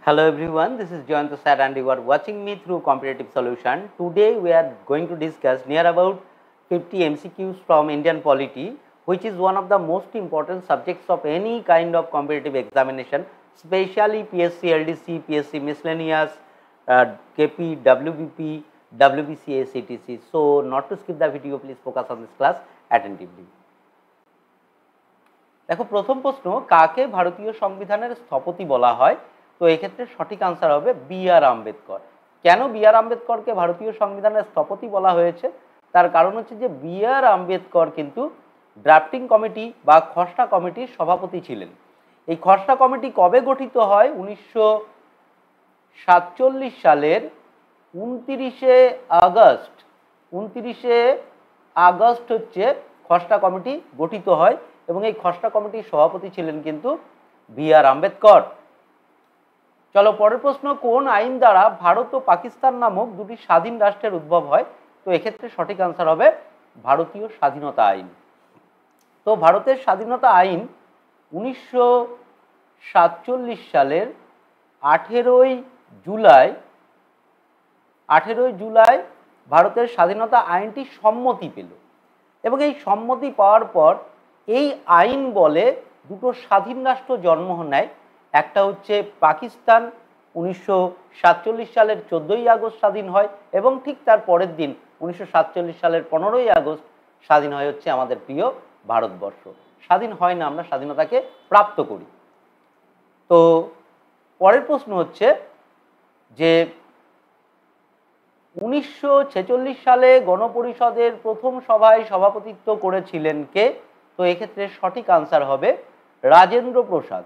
Hello everyone, this is Jayanta Sir and you are watching me through Competitive Solution. Today we are going to discuss near about 50 MCQs from Indian polity, which is one of the most important subjects of any kind of competitive examination, especially PSC LDC, PSC miscellaneous, KP, WBP, WBCA, CTC. So not to skip the video, please focus on this class attentively. দেখো প্রথম প্রশ্ন, কাকে ভারতীয় সংবিধানের স্থপতি বলা হয়? তো এই ক্ষেত্রে সঠিক আনসার হবে বি.আর. আম্বেদকর। কেন বি.আর. আম্বেদকরকে ভারতীয় সংবিধানের স্থপতি বলা হয়েছে? তার কারণ হচ্ছে যে বি.আর. আম্বেদকর কিন্তু ড্রাফটিং কমিটি বা খসড়া কমিটির সভাপতি ছিলেন। এই খসড়া কমিটি কবে গঠিত হয়? 1947 সালের 29শে আগস্ট হচ্ছে খসড়া কমিটি গঠিত হয় এবং এই খসড়া কমিটির সভাপতি ছিলেন কিন্তু বি.আর. আম্বেদকর। চলো পরের প্রশ্ন, কোন আইন দ্বারা ভারত ও পাকিস্তান নামক দুটি স্বাধীন রাষ্ট্রের উদ্ভব হয়? তো এক্ষেত্রে সঠিক আনসার হবে ভারতীয় স্বাধীনতা আইন। তো ভারতের স্বাধীনতা আইন 1947 সালের 18ই জুলাই ভারতের স্বাধীনতা আইনটি সম্মতি পেল এবং এই সম্মতি পাওয়ার পর এই আইন বলে দুটো স্বাধীন রাষ্ট্র জন্ম নেয়। একটা হচ্ছে পাকিস্তান, 1947 সালের 14ই আগস্ট স্বাধীন হয় এবং ঠিক তার পরের দিন 1947 সালের 15ই আগস্ট স্বাধীন হয় হচ্ছে আমাদের প্রিয় ভারতবর্ষ। স্বাধীন হয় না, আমরা স্বাধীনতাকে প্রাপ্ত করি। তো পরের প্রশ্ন হচ্ছে যে 1946 সালে গণপরিষদের প্রথম সভায় সভাপতিত্ব করেছিলেন কে? তো এক্ষেত্রে সঠিক আনসার হবে রাজেন্দ্র প্রসাদ।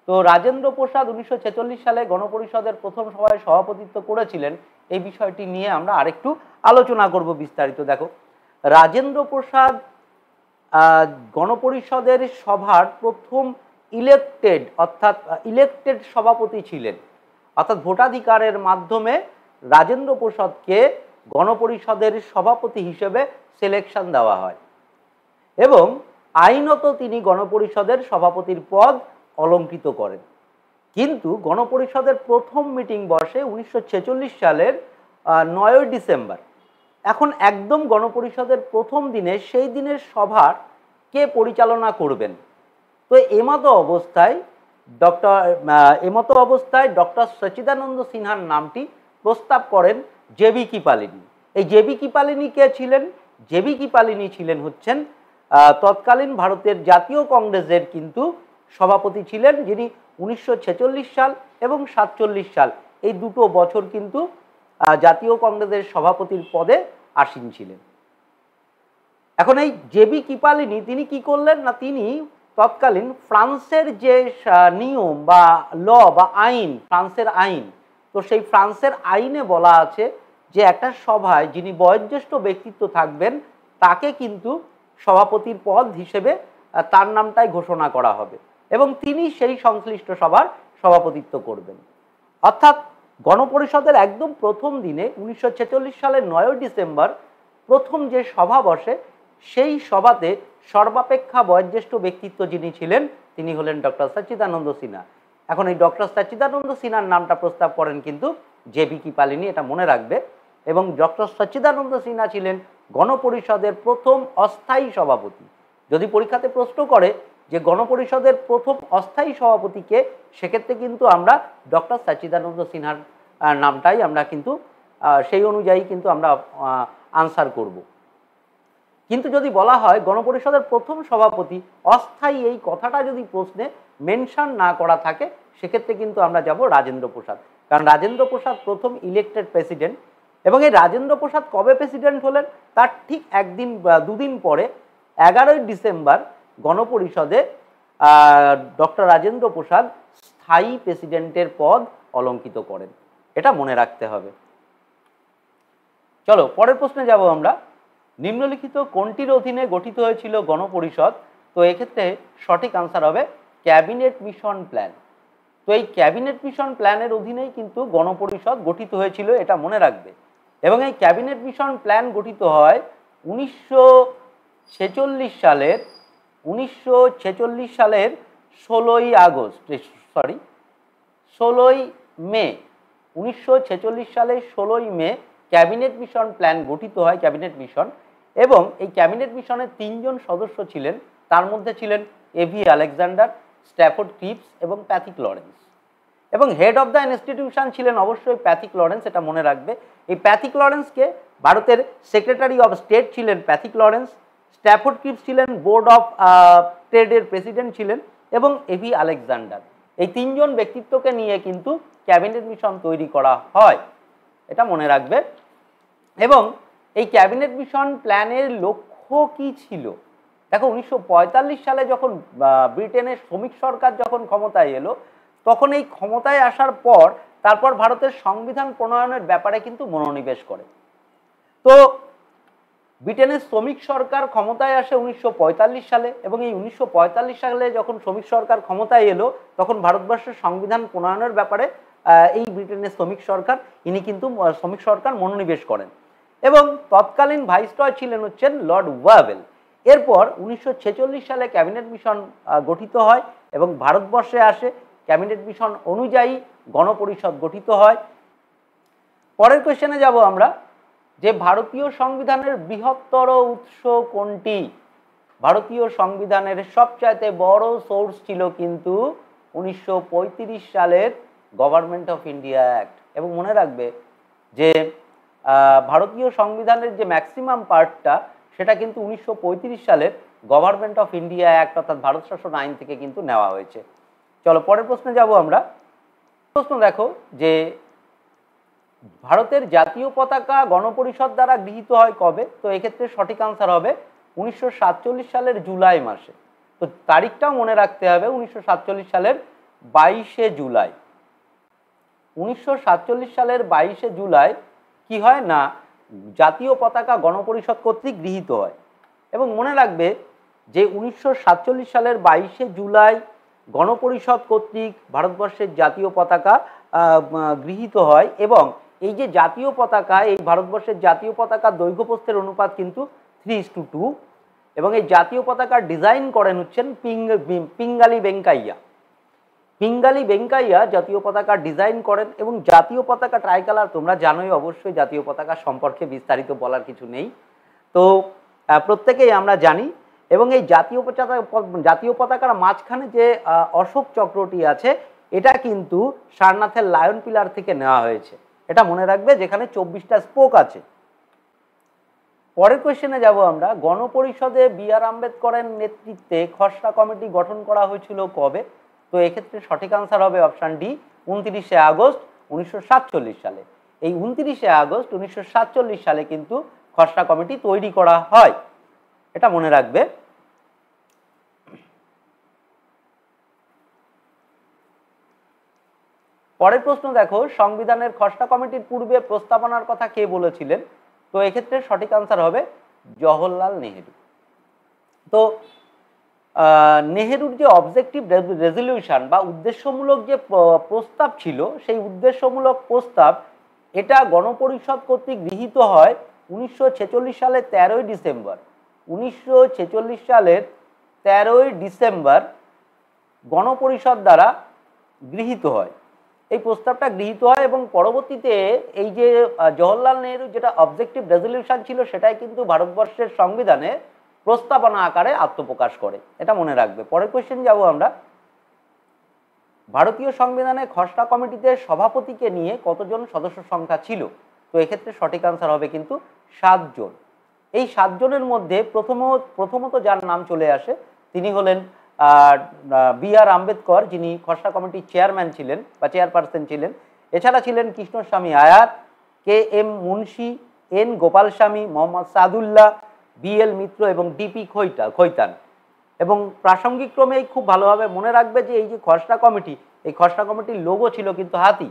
তো রাজেন্দ্র প্রসাদ 1946 সালে গণপরিষদের প্রথম সভায় সভাপতিত্ব করেছিলেন। এই বিষয়টি নিয়ে আমরা আরেকটু আলোচনা করব বিস্তারিত। দেখো, রাজেন্দ্র প্রসাদ গণপরিষদের সভার প্রথম ইলেক্টেড সভাপতি ছিলেন, অর্থাৎ ভোটাধিকারের মাধ্যমে রাজেন্দ্র প্রসাদকে গণপরিষদের সভাপতি হিসেবে সিলেকশন দেওয়া হয় এবং আইনত তিনি গণপরিষদের সভাপতির পদ অলঙ্কৃত করেন। কিন্তু গণপরিষদের প্রথম মিটিং বসে 1946 সালের 9 ডিসেম্বর। এখন একদম গণপরিষদের প্রথম দিনে সেই দিনের সভার কে পরিচালনা করবেন? তো এমতো অবস্থায় ডক্টর সচিদানন্দ সিনহার নামটি প্রস্তাব করেন জে.বি. কৃপালিনী। এই জে.বি. কৃপালিনী কে ছিলেন? জে.বি. কৃপালিনী ছিলেন হচ্ছেন তৎকালীন ভারতের জাতীয় কংগ্রেসের কিন্তু সভাপতি ছিলেন, যিনি 1946 সাল এবং 47 সাল এই দুটো বছর কিন্তু জাতীয় কংগ্রেসের সভাপতির পদে আসীন ছিলেন। এখন এই জে.বি. কৃপালিনী তিনি কি করলেন না, তিনি তৎকালীন ফ্রান্সের যে নিয়ম বা ল বা আইন, ফ্রান্সের আইন, তো সেই ফ্রান্সের আইনে বলা আছে যে একটা সভায় যিনি বয়োজ্যেষ্ঠ ব্যক্তিত্ব থাকবেন তাকে কিন্তু সভাপতির পদ হিসেবে তার নামটাই ঘোষণা করা হবে এবং তিনি সেই সংশ্লিষ্ট সভার সভাপতিত্ব করবেন। অর্থাৎ গণপরিষদের একদম প্রথম দিনে 1946 সালের 9 ডিসেম্বর প্রথম যে সভা বসে সেই সভাতে সর্বাপেক্ষা বয়োজ্যেষ্ঠ ব্যক্তিত্ব যিনি ছিলেন তিনি হলেন ডক্টর সচিদানন্দ সিনহা। এখন এই ডক্টর সচিদানন্দ সিনহার নামটা প্রস্তাব করেন কিন্তু জে.বি. কৃপালিনী, এটা মনে রাখবে। এবং ডক্টর সচিদানন্দ সিনহা ছিলেন গণপরিষদের প্রথম অস্থায়ী সভাপতি। যদি পরীক্ষাতে প্রশ্ন করে যে গণপরিষদের প্রথম অস্থায়ী সভাপতিকে, সেক্ষেত্রে কিন্তু আমরা ডক্টর সচিদানন্দ সিনহার নামটাই আমরা কিন্তু সেই অনুযায়ী কিন্তু আমরা আনসার করব। কিন্তু যদি বলা হয় গণপরিষদের প্রথম সভাপতি অস্থায়ী, এই কথাটা যদি প্রশ্নে মেনশন না করা থাকে সেক্ষেত্রে কিন্তু আমরা যাব রাজেন্দ্র প্রসাদ, কারণ রাজেন্দ্র প্রসাদ প্রথম ইলেক্টেড প্রেসিডেন্ট এবং এই রাজেন্দ্র প্রসাদ কবে প্রেসিডেন্ট হলেন তার ঠিক দুদিন পরে 11ই ডিসেম্বর গণপরিষদে ডক্টর রাজেন্দ্র প্রসাদ স্থায়ী প্রেসিডেন্টের পদ অলঙ্কৃত করেন, এটা মনে রাখতে হবে। চলো পরের প্রশ্নে যাব আমরা। নিম্নলিখিত কোনটির অধীনে গঠিত হয়েছিল গণপরিষদ? তো এক্ষেত্রে সঠিক আনসার হবে ক্যাবিনেট মিশন প্ল্যান। তো এই ক্যাবিনেট মিশন প্ল্যানের অধীনেই কিন্তু গণপরিষদ গঠিত হয়েছিল, এটা মনে রাখবে। এবং এই ক্যাবিনেট মিশন প্ল্যান গঠিত হয় 1946 সালের 16ই মে 1946 সালের 16ই মে ক্যাবিনেট মিশন প্ল্যান গঠিত হয়, ক্যাবিনেট মিশন, এবং এই ক্যাবিনেট মিশনের 3 জন সদস্য ছিলেন। তার মধ্যে ছিলেন এভি আলেকজান্ডার, স্ট্যাফোর্ড ক্রিপস এবং প্যাথিক লরেন্স। এবং হেড অফ দ্য ইনস্টিটিউশন ছিলেন অবশ্যই প্যাথিক লরেন্স, এটা মনে রাখবে। এই প্যাথিক লরেন্সকে ভারতের সেক্রেটারি অফ স্টেট ছিলেন প্যাথিক লরেন্স, স্ট্যাফোর্ড ক্রিপস ছিলেন বোর্ড অফ ট্রেডের প্রেসিডেন্ট ছিলেন, এবং এভি আলেকজান্ডার। এই 3 জন ব্যক্তিত্বকে নিয়ে কিন্তু ক্যাবিনেট মিশন তৈরি করা হয়, এটা মনে রাখবে। এবং এই ক্যাবিনেট মিশন প্ল্যানের লক্ষ্য কি ছিল? দেখো, 1945 সালে যখন ব্রিটেনের শ্রমিক সরকার যখন ক্ষমতায় এলো, তখন এই ক্ষমতায় আসার পর তারপর ভারতের সংবিধান প্রণয়নের ব্যাপারে কিন্তু মনোনিবেশ করে। তো ব্রিটেনের শ্রমিক সরকার ক্ষমতায় আসে 1945 সালে, এবং এই 1945 সালে যখন শ্রমিক সরকার ক্ষমতায় এলো, তখন ভারতবর্ষের সংবিধান প্রণয়নের ব্যাপারে এই ব্রিটেনের শ্রমিক সরকার শ্রমিক সরকার মনোনিবেশ করেন, এবং তৎকালীন ভাইসরয় ছিলেন হচ্ছেন লর্ড ওয়াভেল। এরপর 1946 সালে ক্যাবিনেট মিশন গঠিত হয় এবং ভারতবর্ষে আসে। ক্যাবিনেট মিশন অনুযায়ী গণপরিষদ গঠিত হয়। পরের কোশ্চেনে যাব আমরা, যে ভারতীয় সংবিধানের বৃহত্তর উৎস কোনটি? ভারতীয় সংবিধানের সবচাইতে বড় সোর্স ছিল কিন্তু 1935 সালের গভর্নমেন্ট অফ ইন্ডিয়া অ্যাক্ট। এবং মনে রাখবে যে ভারতীয় সংবিধানের যে ম্যাক্সিমাম পার্টটা, সেটা কিন্তু 1935 সালের গভর্নমেন্ট অফ ইন্ডিয়া অ্যাক্ট অর্থাৎ ভারত শাসন আইন থেকে কিন্তু নেওয়া হয়েছে। চলো পরের প্রশ্নে যাব আমরা। প্রশ্ন দেখো যে ভারতের জাতীয় পতাকা গণপরিষদ দ্বারা গৃহীত হয় কবে? তো এক্ষেত্রে সঠিক আনসার হবে 1947 সালের জুলাই মাসে। তো তারিখটাও মনে রাখতে হবে, 1947 সালের 22শে জুলাই। 1947 সালের 22শে জুলাই কি হয় না, জাতীয় পতাকা গণপরিষদ কর্তৃক গৃহীত হয়। এবং মনে রাখবে যে 1947 সালের 22শে জুলাই গণপরিষদ কর্তৃক ভারতবর্ষের জাতীয় পতাকা গৃহীত হয়। এবং এই যে জাতীয় পতাকা, এই ভারতবর্ষের জাতীয় পতাকার দৈর্ঘ্য প্রস্থের অনুপাত কিন্তু 3:2, এবং এই জাতীয় পতাকার ডিজাইন করেন হচ্ছেন পিঙ্গালি ভেঙ্কাইয়া। পিঙ্গালি ভেঙ্কাইয়া জাতীয় পতাকা ডিজাইন করেন। এবং জাতীয় পতাকা ট্রাইকালার তোমরা জানোই অবশ্যই, জাতীয় পতাকা সম্পর্কে বিস্তারিত বলার কিছু নেই, তো প্রত্যেকেই আমরা জানি। এবং এই জাতীয় পতাকার মাঝখানে যে অশোক চক্রটি আছে, এটা কিন্তু সারনাথের লায়ন পিলার থেকে নেওয়া হয়েছে, এটা মনে রাখবে, যেখানে 24টা স্পোক আছে। পরের কোয়েশ্চেনে যাব আমরা। গণপরিষদে বি.আর. আম্বেদকরের নেতৃত্বে খসড়া কমিটি গঠন করা হয়েছিল কবে? তো এক্ষেত্রে সঠিক আনসার হবে অপশান ডি, 29শে আগস্ট 1947 সালে। এই 29শে আগস্ট 1947 সালে কিন্তু খসড়া কমিটি তৈরি করা হয়, এটা মনে রাখবে। পরের প্রশ্ন দেখো, সংবিধানের খসড়া কমিটির পূর্বে প্রস্তাবনার কথা কে বলেছিলেন? তো এক্ষেত্রে সঠিক আনসার হবে জওহরলাল নেহেরু। তো নেহেরুর যে অবজেক্টিভ রেজলিউশন বা উদ্দেশ্যমূলক যে প্রস্তাব ছিল, সেই উদ্দেশ্যমূলক প্রস্তাব এটা গণপরিষদ কর্তৃক গৃহীত হয় 1946 সালের 13ই ডিসেম্বর। 1946 সালের 13ই ডিসেম্বর গণপরিষদ দ্বারা গৃহীত হয়। এই প্রস্তাবটা গৃহীত হয় এবং পরবর্তীতে এই যে জওহরলাল নেহেরু যেটা অবজেক্টিভ রেজলিউশন ছিল, সেটাই কিন্তু ভারতবর্ষের সংবিধানে প্রস্তাবনা আকারে আত্মপ্রকাশ করে, এটা মনে রাখবে। পরের কোয়েশ্চেন যাব আমরা। ভারতীয় সংবিধানে খসড়া কমিটিতে সভাপতিকে নিয়ে কতজন সদস্য সংখ্যা ছিল? তো এক্ষেত্রে সঠিক আনসার হবে কিন্তু 7 জন। এই 7 জনের মধ্যে প্রথমত যার নাম চলে আসে, তিনি হলেন বি.আর. আম্বেদকর, যিনি খসড়া কমিটির চেয়ারম্যান ছিলেন বা চেয়ারপারসন ছিলেন। এছাড়া ছিলেন Krishnaswami Ayyar, K M. Munshi, N. Gopalaswami, Mohammad Saadullah, B L. Mitra এবং ডি.পি. খৈতান। এবং প্রাসঙ্গিক ক্রমেই খুব ভালোভাবে মনে রাখবে যে এই যে খসড়া কমিটি, এই খসড়া কমিটির লোগো ছিল কিন্তু হাতি।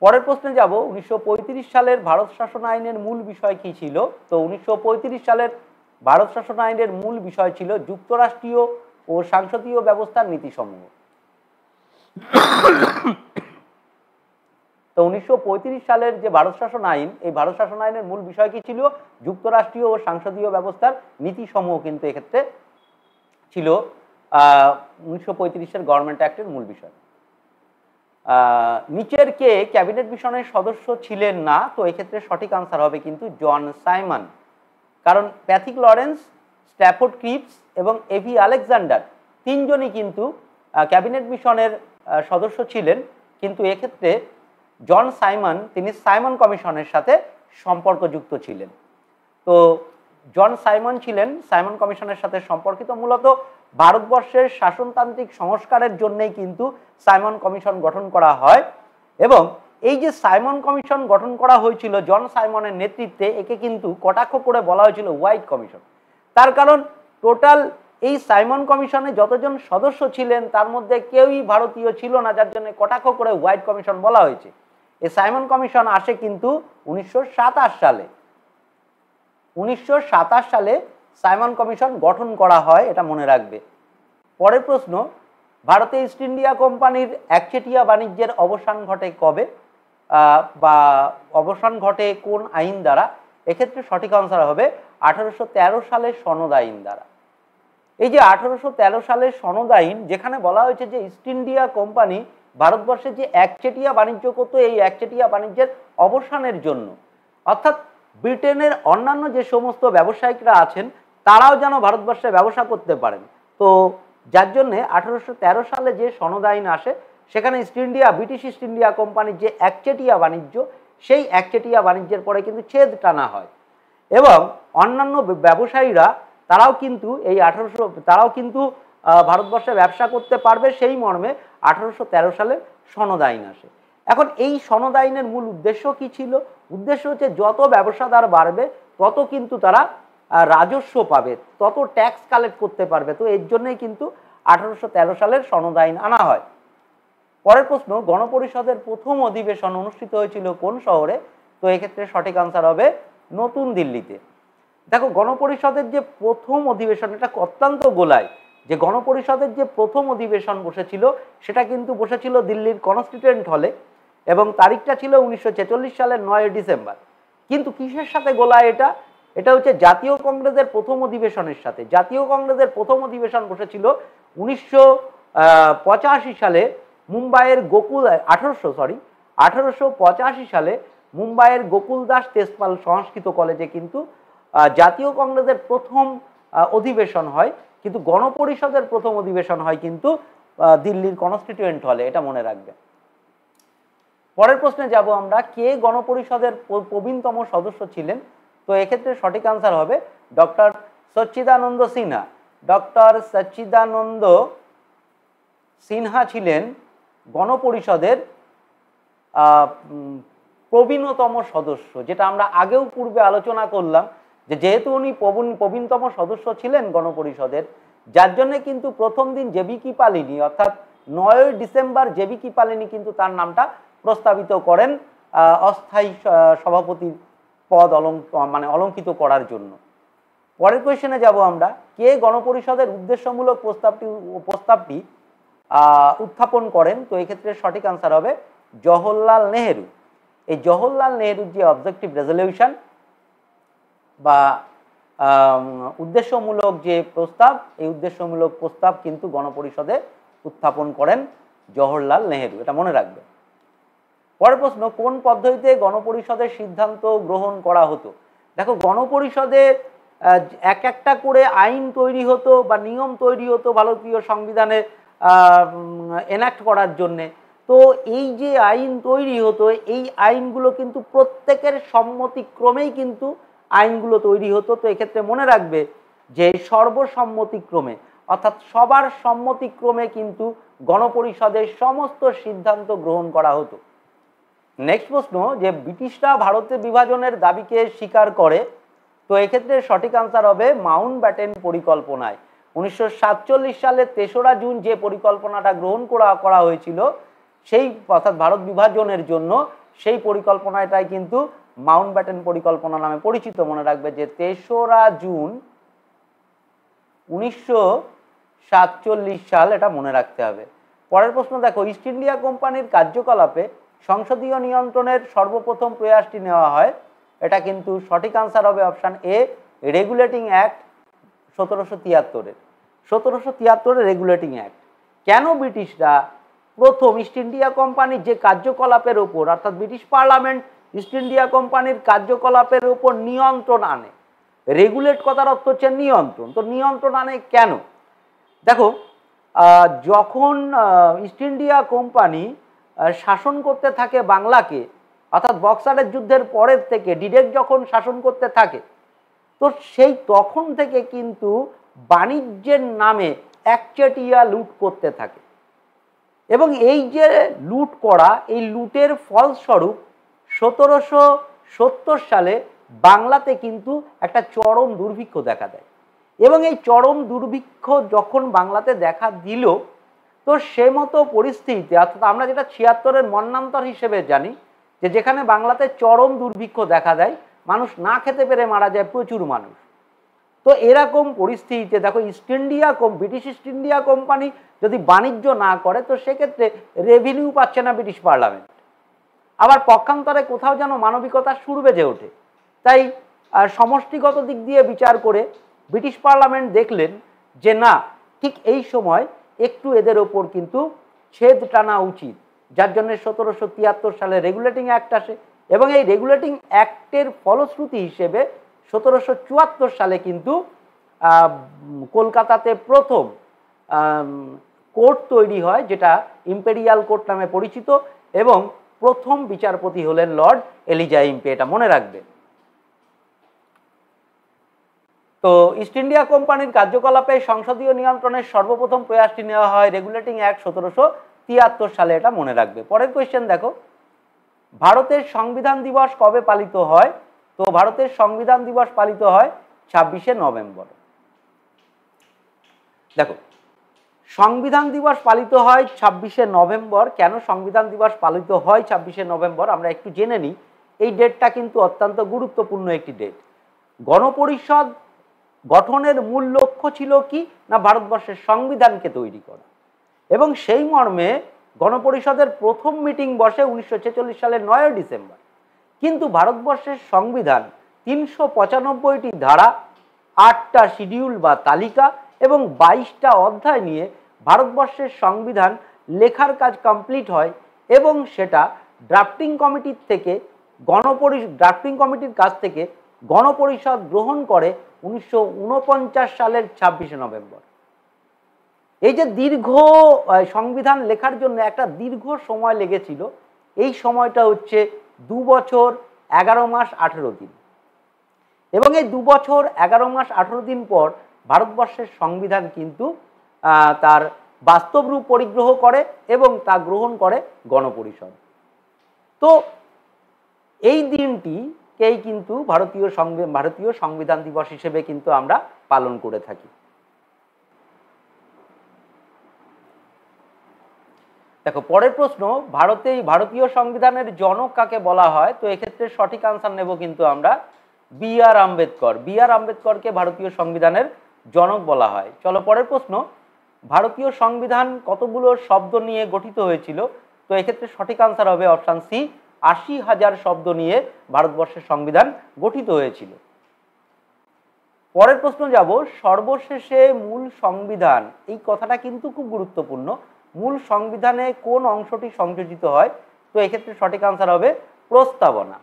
পরের প্রশ্নে যাব। 1935 সালের ভারত শাসন আইনের মূল বিষয় কি ছিল? তো 1935 সালের ভারত শাসন আইনের মূল বিষয় ছিল যুক্তরাষ্ট্রীয় ও সাংসদীয় ব্যবস্থার নীতিসমূহ। তো 1935 সালের যে ভারত শাসন আইন, এই ভারত শাসন আইনের মূল বিষয় কি ছিল? যুক্তরাষ্ট্রীয় ও সাংসদীয় ব্যবস্থার নীতিসমূহ কিন্তু এক্ষেত্রে ছিল 1935-এর গভর্নমেন্ট অ্যাক্টের মূল বিষয়। নিচের কে ক্যাবিনেট মিশনের সদস্য ছিলেন না? তো এক্ষেত্রে সঠিক আনসার হবে কিন্তু জন সাইমন। কারণ প্যাথিক লরেন্স, স্ট্যাফোর্ড ক্রিপস এবং এভি আলেকজান্ডার তিনজনই কিন্তু ক্যাবিনেট মিশনের সদস্য ছিলেন, কিন্তু এক্ষেত্রে জন সাইমন তিনি সাইমন কমিশনের সাথে সম্পর্কযুক্ত ছিলেন। তো জন সাইমন ছিলেন সাইমন কমিশনের সাথে সম্পর্কিত। মূলত ভারতবর্ষের শাসনতান্ত্রিক সংস্কারের জন্যই কিন্তু সাইমন কমিশন গঠন করা হয়, এবং এই যে সাইমন কমিশন গঠন করা হয়েছিল জন সাইমনের নেতৃত্বে, একে কিন্তু কটাক্ষ করে বলা হয়েছিল হোয়াইট কমিশন। তার কারণ টোটাল এই সাইমন কমিশনে যতজন সদস্য ছিলেন তার মধ্যে কেউই ভারতীয় ছিল না, যার জন্য কটাক্ষ করে হোয়াইট কমিশন বলা হয়েছে। এই সাইমন কমিশন আসে কিন্তু 1927 সালে। 1927 সালে সাইমন কমিশন গঠন করা হয়, এটা মনে রাখবে। পরের প্রশ্ন, ভারতে ইস্ট ইন্ডিয়া কোম্পানির একচেটিয়া বাণিজ্যের অবসান ঘটে কবে বা অবসান ঘটে কোন আইন দ্বারা? এক্ষেত্রে সঠিক আনসার হবে 1813 সালের সনদ আইন দ্বারা। এই যে 1813 সালের সনদ আইন, যেখানে বলা হয়েছে যে ইস্ট ইন্ডিয়া কোম্পানি ভারতবর্ষে যে একচেটিয়া বাণিজ্য করতো, এই একচেটিয়া বাণিজ্যের অবসানের জন্য, অর্থাৎ ব্রিটেনের অন্যান্য যে সমস্ত ব্যবসায়িকরা আছেন তারাও যেন ভারতবর্ষে ব্যবসা করতে পারেন। তো যার জন্যে 1813 সালে যে সনদ আইন আসে, সেখানে ব্রিটিশ ইস্ট ইন্ডিয়া কোম্পানির যে একচেটিয়া বাণিজ্য, সেই একচেটিয়া বাণিজ্যের পরে কিন্তু ছেদ টানা হয়, এবং অন্যান্য ব্যবসায়ীরা তারাও কিন্তু ভারতবর্ষে ব্যবসা করতে পারবে, সেই মর্মে 1813 সালে সনদ আইন আসে। এখন এই সনদ আইনের মূল উদ্দেশ্য কি ছিল? উদ্দেশ্য হচ্ছে যত ব্যবসাদার বাড়বে তত কিন্তু তারা রাজস্ব পাবে, তত ট্যাক্স কালেক্ট করতে পারবে। তো এর জন্যই কিন্তু 1813 সালের সনদ আইন আনা হয়। পরের প্রশ্ন, গণপরিষদের প্রথম অধিবেশন অনুষ্ঠিত হয়েছিল কোন শহরে? তো এক্ষেত্রে সঠিক আনসার হবে নতুন দিল্লিতে। দেখো, গণপরিষদের যে প্রথম অধিবেশন, এটা অত্যন্ত গোলায়, যে গণপরিষদের যে প্রথম অধিবেশন বসেছিল সেটা কিন্তু বসেছিল দিল্লির কনস্টিটিউয়েন্ট হলে, এবং তারিখটা ছিল 1946 সালের 9 ডিসেম্বর। কিন্তু কিসের সাথে গোলায় এটা? এটা হচ্ছে জাতীয় কংগ্রেসের প্রথম অধিবেশনের সাথে। জাতীয় কংগ্রেসের প্রথম অধিবেশন বসেছিল 1885 সালে মুম্বাইয়ের 1885 সালে মুম্বাইয়ের গোকুল দাস তেজপাল সংস্কৃত কলেজে কিন্তু জাতীয় কংগ্রেসের প্রথম অধিবেশন হয়, কিন্তু গণপরিষদের প্রথম অধিবেশন হয় কিন্তু দিল্লির কনস্টিটিউয়েন্ট হলে, এটা মনে রাখবে। পরের প্রশ্নে যাব আমরা, কে গণপরিষদের প্রবীণতম সদস্য ছিলেন? তো এক্ষেত্রে সঠিক আনসার হবে ডক্টর সচ্চিদানন্দ সিনহা। ডক্টর সচ্চিদানন্দ সিনহা ছিলেন গণপরিষদের প্রবীণতম সদস্য, যেটা আমরা আগেও পূর্বে আলোচনা করলাম, যে যেহেতু উনি প্রবীণতম সদস্য ছিলেন গণপরিষদের, যার জন্য কিন্তু প্রথম দিন জেবি কৃপালিনী, অর্থাৎ 9 ডিসেম্বর জেবি কৃপালিনী কিন্তু তার নামটা প্রস্তাবিত করেন অস্থায়ী সভাপতির পদ অলঙ্কিত করার জন্য। পরের কোয়েশ্চেনে যাব আমরা, কে গণপরিষদের উদ্দেশ্যমূলক প্রস্তাবটি উত্থাপন করেন? তো এক্ষেত্রে সঠিক আনসার হবে জওহরলাল নেহেরু। এই জওহরলাল নেহেরুর যে অবজেক্টিভ রেজলিউশন বা উদ্দেশ্যমূলক যে প্রস্তাব, এই উদ্দেশ্যমূলক প্রস্তাব কিন্তু গণপরিষদে উত্থাপন করেন জওহরলাল নেহেরু, এটা মনে রাখবে। পরের প্রশ্ন, কোন পদ্ধতিতে গণপরিষদের সিদ্ধান্ত গ্রহণ করা হতো? দেখো, গণপরিষদে এক একটা করে আইন তৈরি হতো বা নিয়ম তৈরি হতো ভারতীয় সংবিধানে এনাক্ট করার জন্যে। তো এই যে আইন তৈরি হতো, এই আইনগুলো কিন্তু প্রত্যেকের সম্মতিক্রমেই কিন্তু আইনগুলো তৈরি হতো। তো এক্ষেত্রে মনে রাখবে যে সর্বসম্মতিক্রমে, অর্থাৎ সবার সম্মতিক্রমে কিন্তু গণপরিষদের সমস্ত সিদ্ধান্ত গ্রহণ করা হতো। নেক্সট প্রশ্ন, যে ব্রিটিশরা ভারতের বিভাজনের দাবিকে স্বীকার করে? তো এক্ষেত্রে সঠিক আনসার হবে মাউন্ট ব্যাটেন পরিকল্পনায়। 1947 সালের 3রা জুন যে পরিকল্পনাটা গ্রহণ করা হয়েছিল, সেই অর্থাৎ ভারত বিভাজনের জন্য, সেই পরিকল্পনাটাই কিন্তু মাউন্ট ব্যাটেন পরিকল্পনা নামে পরিচিত। মনে রাখবে যে 3রা জুন 1947 সাল, এটা মনে রাখতে হবে। পরের প্রশ্ন দেখো, ইস্ট ইন্ডিয়া কোম্পানির কার্যকলাপে সংসদীয় নিয়ন্ত্রণের সর্বপ্রথম প্রয়াসটি নেওয়া হয়? এটা কিন্তু সঠিক আনসার হবে অপশান এ, রেগুলেটিং অ্যাক্ট 1773-এর। 1773-এর রেগুলেটিং অ্যাক্ট। কেন ব্রিটিশরা প্রথম ইস্ট ইন্ডিয়া কোম্পানির যে কার্যকলাপের ওপর, অর্থাৎ ব্রিটিশ পার্লামেন্ট ইস্ট ইন্ডিয়া কোম্পানির কার্যকলাপের ওপর নিয়ন্ত্রণ আনে। রেগুলেট কথার অর্থ হচ্ছে নিয়ন্ত্রণ। তো নিয়ন্ত্রণ আনে কেন? দেখো, যখন ইস্ট ইন্ডিয়া কোম্পানি শাসন করতে থাকে বাংলাকে, অর্থাৎ বক্সারের যুদ্ধের পরের থেকে ডিরেক্ট যখন শাসন করতে থাকে, তো সেই তখন থেকে কিন্তু বাণিজ্যের নামে একচেটিয়া লুট করতে থাকে। এবং এই যে লুট করা, এই লুটের ফলস্বরূপ 1770 সালে বাংলাতে কিন্তু একটা চরম দুর্ভিক্ষ দেখা দেয়। এবং এই চরম দুর্ভিক্ষ যখন বাংলাতে দেখা দিল, তো সে মতো পরিস্থিতিতে, অর্থাৎ আমরা যেটা 76-এর মন্বন্তর হিসেবে জানি, যে যেখানে বাংলাতে চরম দুর্ভিক্ষ দেখা দেয়, মানুষ না খেতে পেরে মারা যায় প্রচুর মানুষ। তো এরকম পরিস্থিতিতে দেখো, ব্রিটিশ ইস্ট ইন্ডিয়া কোম্পানি যদি বাণিজ্য না করে, তো সেক্ষেত্রে রেভিনিউ পাচ্ছে না ব্রিটিশ পার্লামেন্ট। আবার পক্ষান্তরে কোথাও যেন মানবিকতার সুর বেজে ওঠে। তাই সমষ্টিগত দিক দিয়ে বিচার করে ব্রিটিশ পার্লামেন্ট দেখলেন যে না, ঠিক এই সময় একটু এদের ওপর কিন্তু ছেদ টানা উচিত, যার জন্য 1773 সালে রেগুলেটিং অ্যাক্ট আসে। এবং এই রেগুলেটিং অ্যাক্টের ফলশ্রুতি হিসেবে 1774 সালে কিন্তু কলকাতাতে প্রথম কোর্ট তৈরি হয়, যেটা ইম্পেরিয়াল কোর্ট নামে পরিচিত, এবং প্রথম বিচারপতি হলেন লর্ড এলিজা ইম্পে। এটা মনে রাখবে। তো ইস্ট ইন্ডিয়া কোম্পানির কার্যকলাপে সংসদীয় নিয়ন্ত্রণের সর্বপ্রথম প্রয়াসটি নেওয়া হয় রেগুলেটিং অ্যাক্ট 1773 সালে। এটা মনে রাখবে। পরের কোয়েশ্চেন দেখো, ভারতের সংবিধান দিবস কবে পালিত হয়? তো ভারতের সংবিধান দিবস পালিত হয় 26শে নভেম্বর। দেখো, সংবিধান দিবস পালিত হয় 26শে নভেম্বর। কেন সংবিধান দিবস পালিত হয় 26শে নভেম্বর আমরা একটু জেনে নিই। এই ডেটটা কিন্তু অত্যন্ত গুরুত্বপূর্ণ একটি ডেট। গণপরিষদ গঠনের মূল লক্ষ্য ছিল কি না, ভারতবর্ষের সংবিধানকে তৈরি করা। এবং সেই মর্মে গণপরিষদের প্রথম মিটিং বসে 1946 সালের 9 ডিসেম্বর। কিন্তু ভারতবর্ষের সংবিধান 395টি ধারা, 8টা শিডিউল বা তালিকা এবং 22টা অধ্যায় নিয়ে ভারতবর্ষের সংবিধান লেখার কাজ কমপ্লিট হয়। এবং সেটা ড্রাফটিং কমিটির কাছ থেকে গণপরিষদ গ্রহণ করে 1949 সালের 26শে নভেম্বর। এই যে দীর্ঘ সংবিধান লেখার জন্য একটা দীর্ঘ সময় লেগেছিল, এই সময়টা হচ্ছে 2 বছর 11 মাস 18 দিন। এবং এই 2 বছর 11 মাস 18 দিন পর ভারতবর্ষের সংবিধান কিন্তু তার বাস্তব রূপ পরিগ্রহ করে এবং তা গ্রহণ করে গণপরিষদ। তো এই দিনটিকেই কিন্তু ভারতীয় সংবিধান দিবস হিসেবে কিন্তু আমরা পালন করে থাকি। দেখো, পরের প্রশ্ন, ভারতীয় সংবিধানের জনক কাকে বলা হয়? তো এক্ষেত্রে সঠিক আনসার নেব কিন্তু আমরা বি.আর. আম্বেদকর। বি.আর. আম্বেদকরকে ভারতীয় সংবিধানের জনক বলা হয়। চলো পরের প্রশ্ন, ভারতীয় সংবিধান কতগুলো শব্দ নিয়ে গঠিত হয়েছিল? তো এক্ষেত্রে সঠিক আনসার হবে অপশান সি, 80,000 শব্দ নিয়ে ভারতবর্ষের সংবিধান গঠিত হয়েছিল। পরের প্রশ্ন যাব, সর্বশেষে মূল সংবিধান, এই কথাটা কিন্তু খুব গুরুত্বপূর্ণ। মূল সংবিধানে কোন অংশটি সংযোজিত হয়? তো এক্ষেত্রে সঠিক আনসার হবে প্রস্তাবনা।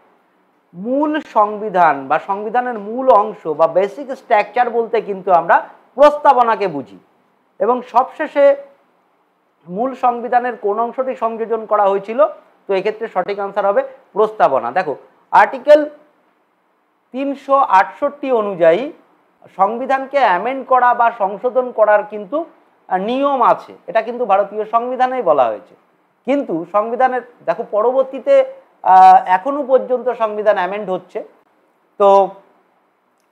মূল সংবিধান বা সংবিধানের মূল অংশ বা বেসিক স্ট্রাকচার বলতে কিন্তু আমরা প্রস্তাবনাকে বুঝি। এবং সবশেষে মূল সংবিধানের কোন অংশটি সংযোজন করা হয়েছিল? তো এক্ষেত্রে সঠিক আনসার হবে প্রস্তাবনা। দেখো, আর্টিকেল 368 অনুযায়ী সংবিধানকে অ্যামেন্ড করা বা সংশোধন করার কিন্তু নিয়ম আছে, এটা কিন্তু ভারতীয় সংবিধানেই বলা হয়েছে। কিন্তু সংবিধানের দেখো পরবর্তীতে এখনো পর্যন্ত সংবিধান অ্যামেন্ড হচ্ছে। তো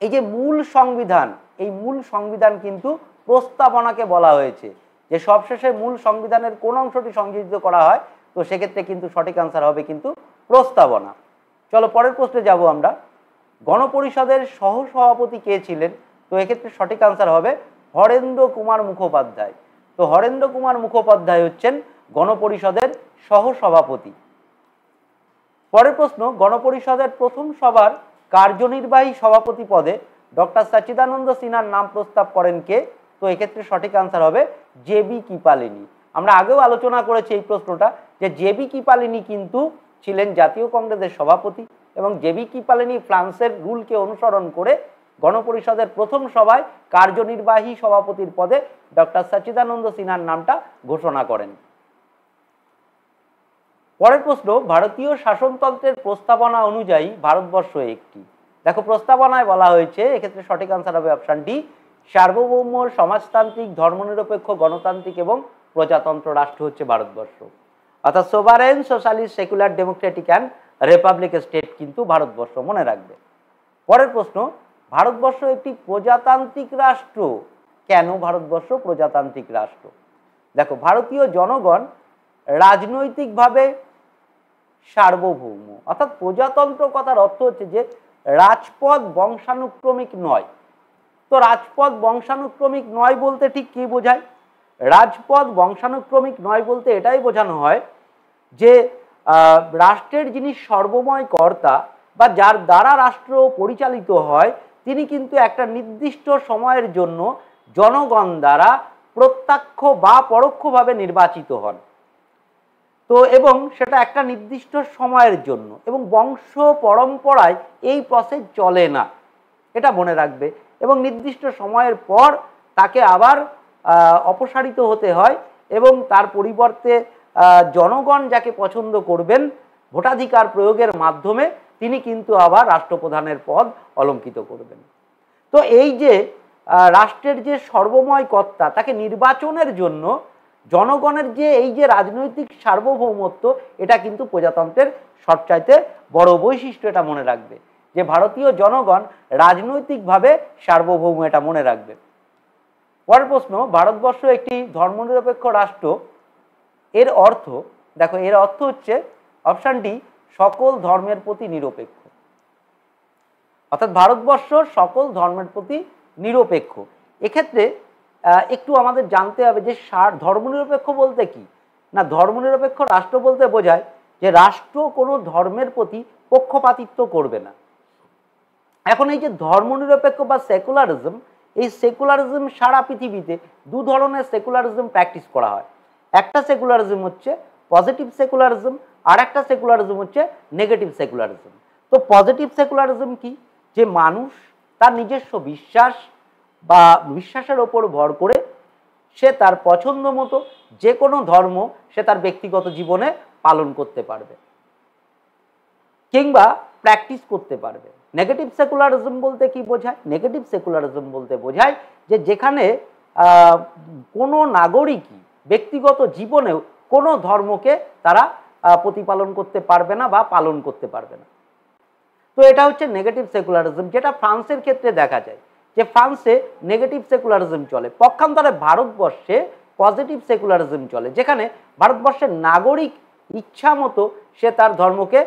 এই যে মূল সংবিধান, এই মূল সংবিধান কিন্তু প্রস্তাবনাকে বলা হয়েছে, যে সবশেষে মূল সংবিধানের কোন অংশটি সংযোজিত করা হয়। তো সেক্ষেত্রে কিন্তু সঠিক আনসার হবে কিন্তু প্রস্তাবনা। চলো পরের প্রশ্নে যাব আমরা, গণপরিষদের সহসভাপতি কে ছিলেন? তো এক্ষেত্রে সঠিক আনসার হবে হরেন্দ্র কুমার মুখোপাধ্যায়। তো হরেন্দ্র কুমার মুখোপাধ্যায় হচ্ছেন গণপরিষদের সহসভাপতি। পরের প্রশ্ন, গণপরিষদের প্রথম সভার কার্যনির্বাহী সভাপতি পদে ডক্টর সচ্চিদানন্দ সিনহার নাম প্রস্তাব করেন কে? তো এক্ষেত্রে সঠিক আনসার হবে জে.বি. কৃপালিনী। আমরা আগেও আলোচনা করেছি এই প্রশ্নটা, যে জেবি কিপালিনি কিন্তু ছিলেন জাতীয় কংগ্রেসের সভাপতি এবং জেবি কিপালিনি ফ্রান্সের রুলকে অনুসরণ করে গণপরিষদের প্রথম সভায় কার্যনির্বাহী সভাপতির পদে ডক্টর সচ্চিদানন্দ সিনহার নামটা ঘোষণা করেন। পরের প্রশ্ন, ভারতীয় শাসনতন্ত্রের প্রস্তাবনা অনুযায়ী ভারতবর্ষ একটি। দেখো প্রস্তাবনায় বলা হয়েছে, এক্ষেত্রে সঠিক আনসার হবে অপশন ডি, সার্বভৌম সমাজতান্ত্রিক ধর্মনিরপেক্ষ গণতান্ত্রিক এবং প্রজাতন্ত্র রাষ্ট্র হচ্ছে ভারতবর্ষ। অর্থাৎ sovereign socialist secular Democratic and Republic state কিন্তু ভারতবর্ষ, মনে রাখবে। পরের প্রশ্ন, ভারতবর্ষ একটি প্রজাতান্ত্রিক রাষ্ট্র। কেন ভারতবর্ষ প্রজাতান্ত্রিক রাষ্ট্র? দেখো ভারতীয় জনগণ রাজনৈতিকভাবে সার্বভৌম, অর্থাৎ প্রজাতন্ত্র কথার অর্থ হচ্ছে যে রাজপদ বংশানুক্রমিক নয়। তো রাজপদ বংশানুক্রমিক নয় বলতে ঠিক কি বোঝায়? রাজপদ বংশানুক্রমিক নয় বলতে এটাই বোঝানো হয় যে রাষ্ট্রের যিনি সর্বময় কর্তা বা যার দ্বারা রাষ্ট্র পরিচালিত হয়, তিনি কিন্তু একটা নির্দিষ্ট সময়ের জন্য জনগণ দ্বারা প্রত্যক্ষ বা পরোক্ষভাবে নির্বাচিত হন। তো এবং সেটা একটা নির্দিষ্ট সময়ের জন্য, এবং বংশ পরম্পরায় এই প্রসেস চলে না, এটা মনে রাখবে। এবং নির্দিষ্ট সময়ের পর তাকে আবার অপসারিত হতে হয় এবং তার পরিবর্তে জনগণ যাকে পছন্দ করবেন ভোটাধিকার প্রয়োগের মাধ্যমে তিনি কিন্তু আবার রাষ্ট্রপ্রধানের পদ অলঙ্কিত করবেন। তো এই যে রাষ্ট্রের যে সর্বময় কর্তা, তাকে নির্বাচনের জন্য জনগণের যে এই যে রাজনৈতিক সার্বভৌমত্ব, এটা কিন্তু প্রজাতন্ত্রের সবচাইতে বড় বৈশিষ্ট্য, এটা মনে রাখবে যে ভারতীয় জনগণ রাজনৈতিকভাবে সার্বভৌম, এটা মনে রাখবে। পরের প্রশ্ন, ভারতবর্ষ একটি ধর্মনিরপেক্ষ রাষ্ট্র, এর অর্থ দেখো, এর অর্থ হচ্ছে অপশন ডি, সকল ধর্মের প্রতি নিরপেক্ষ। অর্থাৎ ভারতবর্ষ সকল ধর্মের প্রতি নিরপেক্ষ। এক্ষেত্রে একটু আমাদের জানতে হবে যে ধর্মনিরপেক্ষ বলতে কি না, ধর্মনিরপেক্ষ রাষ্ট্র বলতে বোঝায় যে রাষ্ট্র কোনো ধর্মের প্রতি পক্ষপাতিত্ব করবে না। এখন এই যে ধর্মনিরপেক্ষ বা সেকুলারিজম, এই সেকুলারিজম সারা পৃথিবীতে দু ধরনের সেকুলারিজম প্র্যাকটিস করা হয়। একটা সেকুলারিজম হচ্ছে পজিটিভ সেকুলারিজম, আর একটা সেকুলারিজম হচ্ছে নেগেটিভ সেকুলারিজম। তো পজিটিভ সেকুলারিজম কি, যে মানুষ তার নিজস্ব বিশ্বাস বা বিশ্বাসের ওপর ভর করে সে তার পছন্দ মতো যে কোনো ধর্ম সে তার ব্যক্তিগত জীবনে পালন করতে পারবে কিংবা প্র্যাকটিস করতে পারবে। নেগেটিভ সেকুলারিজম বলতে কি বোঝায়? নেগেটিভ সেকুলারিজম বলতে বোঝায় যে যেখানে কোনো নাগরিকই ব্যক্তিগত জীবনেও কোনো ধর্মকে তারা প্রতিপালন করতে পারবে না বা পালন করতে পারবে না। তো এটা হচ্ছে নেগেটিভ সেকুলারিজম, যেটা ফ্রান্সের ক্ষেত্রে দেখা যায় যে ফ্রান্সে নেগেটিভ সেকুলারিজম চলে। পক্ষান্তরে ভারতবর্ষে পজিটিভ সেকুলারিজম চলে, যেখানে ভারতবর্ষের নাগরিক ইচ্ছা মতো সে তার ধর্মকে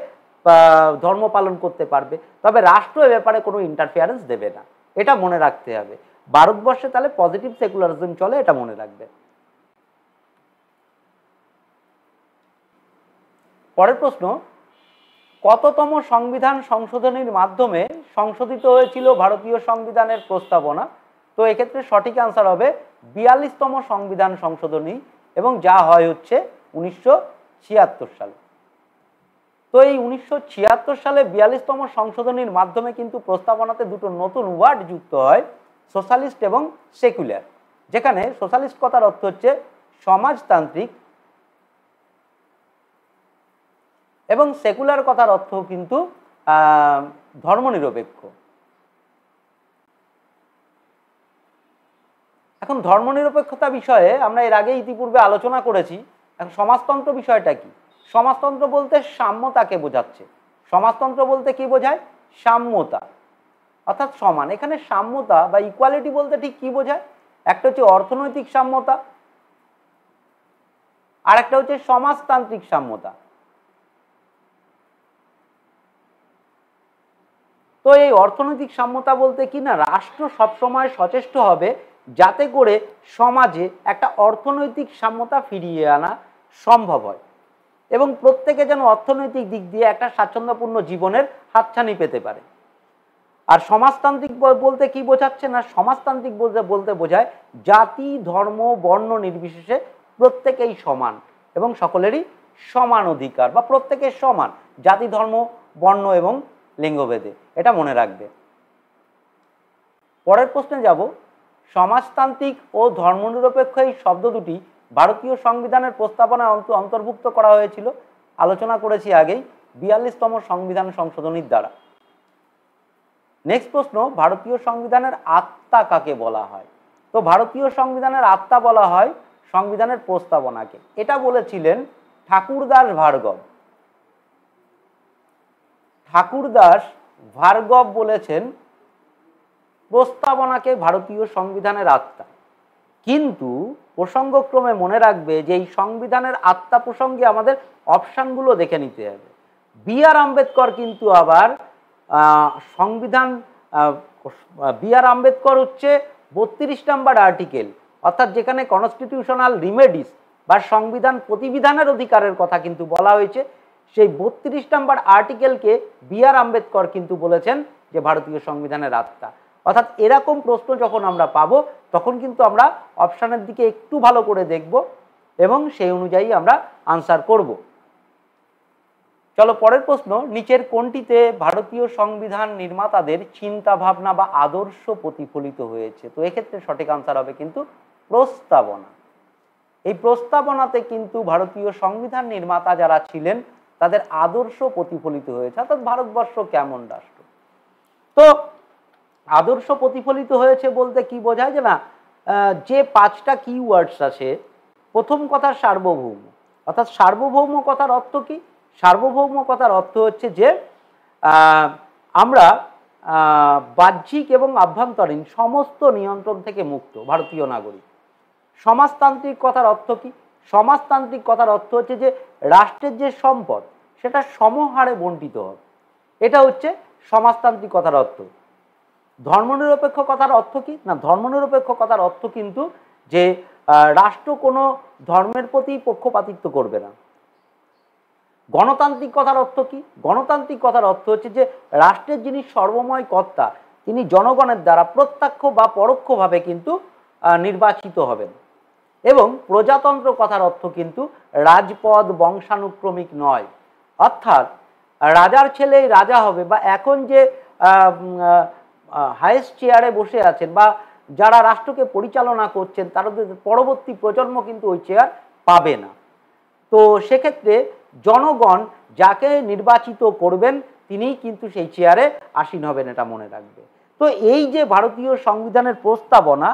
ধর্ম পালন করতে পারবে, তবে রাষ্ট্র এ ব্যাপারে কোনো ইন্টারফিয়ারেন্স দেবে না, এটা মনে রাখতে হবে। ভারতবর্ষে তাহলে পজিটিভ সেকুলারিজম চলে, এটা মনে রাখবে। পরের প্রশ্ন, কততম সংবিধান সংশোধনীর মাধ্যমে সংশোধিত হয়েছিল ভারতীয় সংবিধানের প্রস্তাবনা? তো এক্ষেত্রে সঠিক আনসার হবে 42তম সংবিধান সংশোধনী, এবং যা হয় হচ্ছে 1976 সালে। তো এই 1976 সালে 42তম সংশোধনীর মাধ্যমে কিন্তু প্রস্তাবনাতে দুটো নতুন ওয়ার্ড যুক্ত হয়, সোশ্যালিস্ট এবং সেকুলার, যেখানে সোশ্যালিস্ট কথার অর্থ হচ্ছে সমাজতান্ত্রিক এবং সেকুলার কথার অর্থ কিন্তু ধর্মনিরপেক্ষ। এখন ধর্মনিরপেক্ষতা বিষয়ে আমরা এর আগে ইতিপূর্বে আলোচনা করেছি। এখন সমাজতন্ত্র বিষয়টা কি? সমাজতন্ত্র বলতে সাম্যতাকে বোঝাচ্ছে। সমাজতন্ত্র বলতে কি বোঝায়? সাম্যতা, অর্থাৎ সমান। এখানে সাম্যতা বা ইকুয়ালিটি বলতে ঠিক কি বোঝায়? একটা হচ্ছে অর্থনৈতিক সাম্যতা, আর একটা হচ্ছে সমাজতান্ত্রিক সাম্যতা। তো এই অর্থনৈতিক সাম্যতা বলতে কি না, রাষ্ট্র সবসময় সচেষ্ট হবে যাতে করে সমাজে একটা অর্থনৈতিক সাম্যতা ফিরিয়ে আনা সম্ভব হয় এবং প্রত্যেকে যেন অর্থনৈতিক দিক দিয়ে একটা স্বাচ্ছন্দ্যপূর্ণ জীবনের হাতছানি পেতে পারে। আর সমাজতান্ত্রিক বলতে কি বোঝাচ্ছে না, সমাজতান্ত্রিক বলতে বোঝায় জাতি ধর্ম বর্ণ নির্বিশেষে প্রত্যেকেই সমান এবং সকলেরই সমান অধিকার বা প্রত্যেকের সমান জাতি ধর্ম বর্ণ এবং লিঙ্গভেদে, এটা মনে রাখবে। পরের প্রশ্নে যাব, সমাজতান্ত্রিক ও ধর্মনিরপেক্ষ এই শব্দ দুটি ভারতীয় সংবিধানের প্রস্তাবনায় অন্তর্ভুক্ত করা হয়েছিল, আলোচনা করেছি আগেই 42তম সংবিধান সংশোধনীর দ্বারা। নেক্সট প্রশ্ন, ভারতীয় সংবিধানের আত্মা কাকে বলা হয়? তো ভারতীয় সংবিধানের আত্মা বলা হয় সংবিধানের প্রস্তাবনাকে। এটা বলেছিলেন ঠাকুরদাস ভার্গব। ঠাকুরদাস ভার্গব বলেছেন প্রস্তাবনাকে ভারতীয় সংবিধানের আত্মা। কিন্তু প্রসঙ্গক্রমে মনে রাখবে যে এই সংবিধানের আত্মা প্রসঙ্গে আমাদের অপশানগুলো দেখে নিতে হবে। বি আর আম্বেদকর কিন্তু আবার সংবিধান বি আর আম্বেদকর হচ্ছে 32 নম্বর আর্টিকেল, অর্থাৎ যেখানে কনস্টিটিউশনাল রিমেডিস বা সংবিধান প্রতিবিধানের অধিকারের কথা কিন্তু বলা হয়েছে, সেই 32 নম্বর আর্টিকেলকে বি আর আম্বেদকর কিন্তু বলেছেন যে ভারতীয় সংবিধানের আত্মা। অর্থাৎ এরকম প্রশ্ন যখন আমরা পাবো তখন কিন্তু আমরা অপশানের দিকে একটু ভালো করে দেখব এবং সেই অনুযায়ী আমরা আনসার করব। চলো পরের প্রশ্ন, নিচের কোনটিতে ভারতীয় সংবিধান নির্মাতাদের চিন্তা ভাবনা বা আদর্শ প্রতিফলিত হয়েছে? তো এক্ষেত্রে সঠিক আনসার হবে কিন্তু প্রস্তাবনা। এই প্রস্তাবনাতে কিন্তু ভারতীয় সংবিধান নির্মাতা যারা ছিলেন তাদের আদর্শ প্রতিফলিত হয়েছে, অর্থাৎ ভারতবর্ষ কেমন রাষ্ট্র। তো আদর্শ প্রতিফলিত হয়েছে বলতে কি বোঝায়, যে না যে 5টা কিওয়ার্ডস আছে, প্রথম কথা সার্বভৌম, অর্থাৎ সার্বভৌম কথার অর্থ কি? সার্বভৌম কথার অর্থ হচ্ছে যে আমরা বাহ্যিক এবং আভ্যন্তরীণ সমস্ত নিয়ন্ত্রণ থেকে মুক্ত ভারতীয় নাগরিক। সমাজতান্ত্রিক কথার অর্থ কি? সমাজতান্ত্রিক কথার অর্থ হচ্ছে যে রাষ্ট্রের যে সম্পদ সেটা সমহারে বণ্টিত হবে, এটা হচ্ছে সমাজতান্ত্রিক কথার অর্থ। ধর্মনিরপেক্ষ কথার অর্থ কি? না, ধর্মনিরপেক্ষ কথার অর্থ কিন্তু যে রাষ্ট্র কোনো ধর্মের প্রতি পক্ষপাতিত্ব করবে না। গণতান্ত্রিক কথার অর্থ কি? গণতান্ত্রিক কথার অর্থ হচ্ছে যে রাষ্ট্রের যিনি সর্বময় কর্তা তিনি জনগণের দ্বারা প্রত্যক্ষ বা পরোক্ষভাবে কিন্তু নির্বাচিত হবেন। এবং প্রজাতন্ত্র কথার অর্থ কিন্তু রাজপদ বংশানুক্রমিক নয়, অর্থাৎ রাজার ছেলেই রাজা হবে বা এখন যে হাইয়েস্ট চেয়ারে বসে আছেন বা যারা রাষ্ট্রকে পরিচালনা করছেন তাদের পরবর্তী প্রজন্ম কিন্তু ওই চেয়ার পাবে না। তো সেক্ষেত্রে জনগণ যাকে নির্বাচিত করবেন তিনিই কিন্তু সেই চেয়ারে আসীন হবেন, এটা মনে রাখবে। তো এই যে ভারতীয় সংবিধানের প্রস্তাবনা,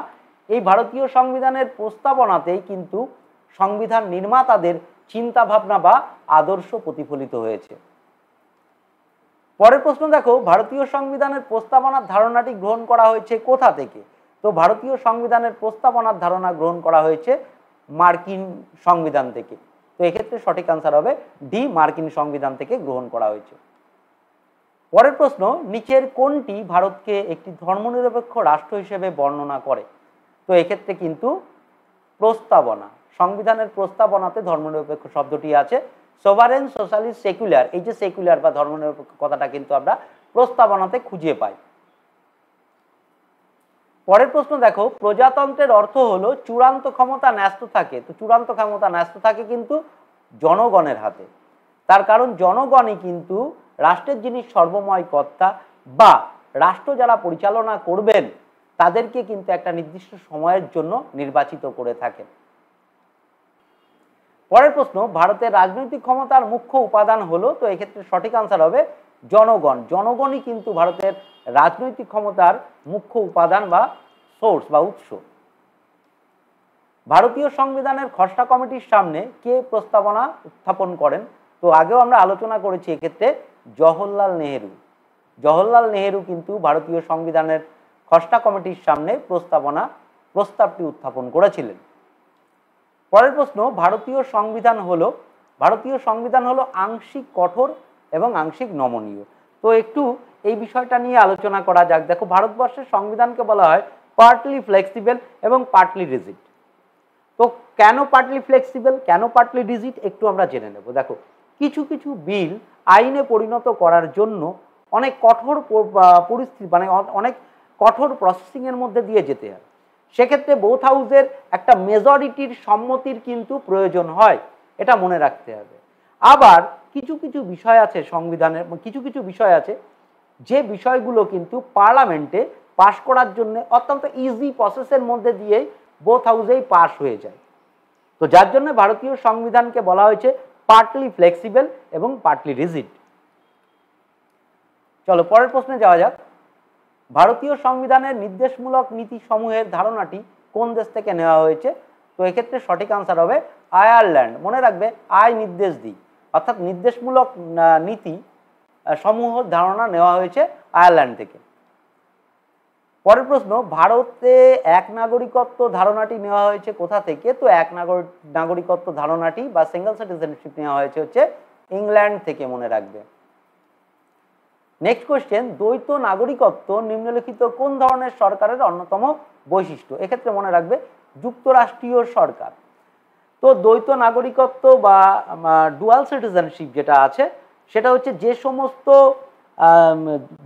এই ভারতীয় সংবিধানের প্রস্তাবনাতেই কিন্তু সংবিধান নির্মাতাদের চিন্তা ভাবনা বা আদর্শ প্রতিফলিত হয়েছে। পরের প্রশ্ন দেখো, ভারতীয় সংবিধানের প্রস্তাবনার ধারণাটি গ্রহণ করা হয়েছে কোথা থেকে? তো ভারতীয় সংবিধানের প্রস্তাবনার ধারণা গ্রহণ করা হয়েছে মার্কিন সংবিধান থেকে। তো এক্ষেত্রে সঠিক আনসার হবে ডি, মার্কিন সংবিধান থেকে গ্রহণ করা হয়েছে। পরের প্রশ্ন, নিচের কোনটি ভারতকে একটি ধর্মনিরপেক্ষ রাষ্ট্র হিসেবে বর্ণনা করে? তো এক্ষেত্রে কিন্তু প্রস্তাবনা, সংবিধানের প্রস্তাবনাতে ধর্মনিরপেক্ষ শব্দটি আছে। সোভারেন, সোশ্যালিস্ট, সেকুলার, এই যে সেকুলার বা ধর্মনিরপেক্ষ কথাটা কিন্তু আমরা প্রস্তাবনাতে খুঁজে পাই। পরের প্রশ্ন দেখো, প্রজাতন্ত্রের অর্থ হলো চূড়ান্ত ক্ষমতা ন্যস্ত থাকে। তো চূড়ান্ত ক্ষমতা ন্যস্ত থাকে কিন্তু জনগণের হাতে, তার কারণ জনগণই কিন্তু রাষ্ট্রের যিনি সর্বময় কর্তা বা রাষ্ট্র যারা পরিচালনা করবেন তাদেরকে কিন্তু একটা নির্দিষ্ট সময়ের জন্য নির্বাচিত করে থাকেন। পরের প্রশ্ন, ভারতের রাজনৈতিক ক্ষমতার মুখ্য উপাদান হলো? তো এক্ষেত্রে সঠিক আনসার হবে জনগণ। জনগণই কিন্তু ভারতের রাজনৈতিক ক্ষমতার মুখ্য উপাদান বা সোর্স বা উৎস। ভারতীয় সংবিধানের খসড়া কমিটির সামনে কে প্রস্তাবনা উত্থাপন করেন? তো আগেও আমরা আলোচনা করেছি, এক্ষেত্রে জওহরলাল নেহেরু। জওহরলাল নেহেরু কিন্তু ভারতীয় সংবিধানের খসড়া কমিটির সামনে প্রস্তাবটি উত্থাপন করেছিলেন। পরের প্রশ্ন, ভারতীয় সংবিধান হলো আংশিক কঠোর এবং আংশিক নমনীয়। তো একটু এই বিষয়টা নিয়ে আলোচনা করা যাক। দেখো, ভারতবর্ষের সংবিধানকে বলা হয় পার্টলি ফ্লেক্সিবল এবং পার্টলি রিজিড। তো কেন পার্টলি ফ্লেক্সিবল, কেন পার্টলি রিজিড একটু আমরা জেনে নেব। দেখো, কিছু কিছু বিল আইনে পরিণত করার জন্য অনেক কঠোর পরিস্থিতি মানে অনেক কঠোর প্রসেসিংয়ের মধ্যে দিয়ে যেতে হয়। সেক্ষেত্রে বোথ হাউসের একটা মেজরিটির সম্মতির কিন্তু প্রয়োজন হয়, এটা মনে রাখতে হবে। আবার কিছু কিছু বিষয় আছে সংবিধানের, কিছু কিছু বিষয় আছে যে বিষয়গুলো কিন্তু পার্লামেন্টে পাশ করার জন্য অত্যন্ত ইজি প্রসেসের মধ্যে দিয়েই বোথ হাউসেই পাশ হয়ে যায়। তো যার জন্য ভারতীয় সংবিধানকে বলা হয়েছে পার্টলি ফ্লেক্সিবল এবং পার্টলি রিজিড। চলো পরের প্রশ্নে যাওয়া যাক। ভারতীয় সংবিধানের নির্দেশমূলক নীতি সমূহের ধারণাটি কোন দেশ থেকে নেওয়া হয়েছে? তো এক্ষেত্রে সঠিক আনসার হবে আয়ারল্যান্ড। মনে রাখবে আয় নির্দেশ দিই, অর্থাৎ নির্দেশমূলক নীতি সমূহের ধারণা নেওয়া হয়েছে আয়ারল্যান্ড থেকে। পরের প্রশ্ন, ভারতে এক নাগরিকত্ব ধারণাটি নেওয়া হয়েছে কোথা থেকে? তো এক নাগরিকত্ব ধারণাটি বা সিঙ্গেল সিটিজেনশিপ নেওয়া হয়েছে হচ্ছে ইংল্যান্ড থেকে, মনে রাখবে। নেক্সট কোয়েশ্চেন, দ্বৈত নাগরিকত্ব নিম্নলিখিত কোন ধরনের সরকারের অন্যতম বৈশিষ্ট্য? এক্ষেত্রে মনে রাখবে যুক্তরাষ্ট্রীয় সরকার। তো দ্বৈত নাগরিকত্ব বা ডুয়াল সিটিজেনশিপ যেটা আছে সেটা হচ্ছে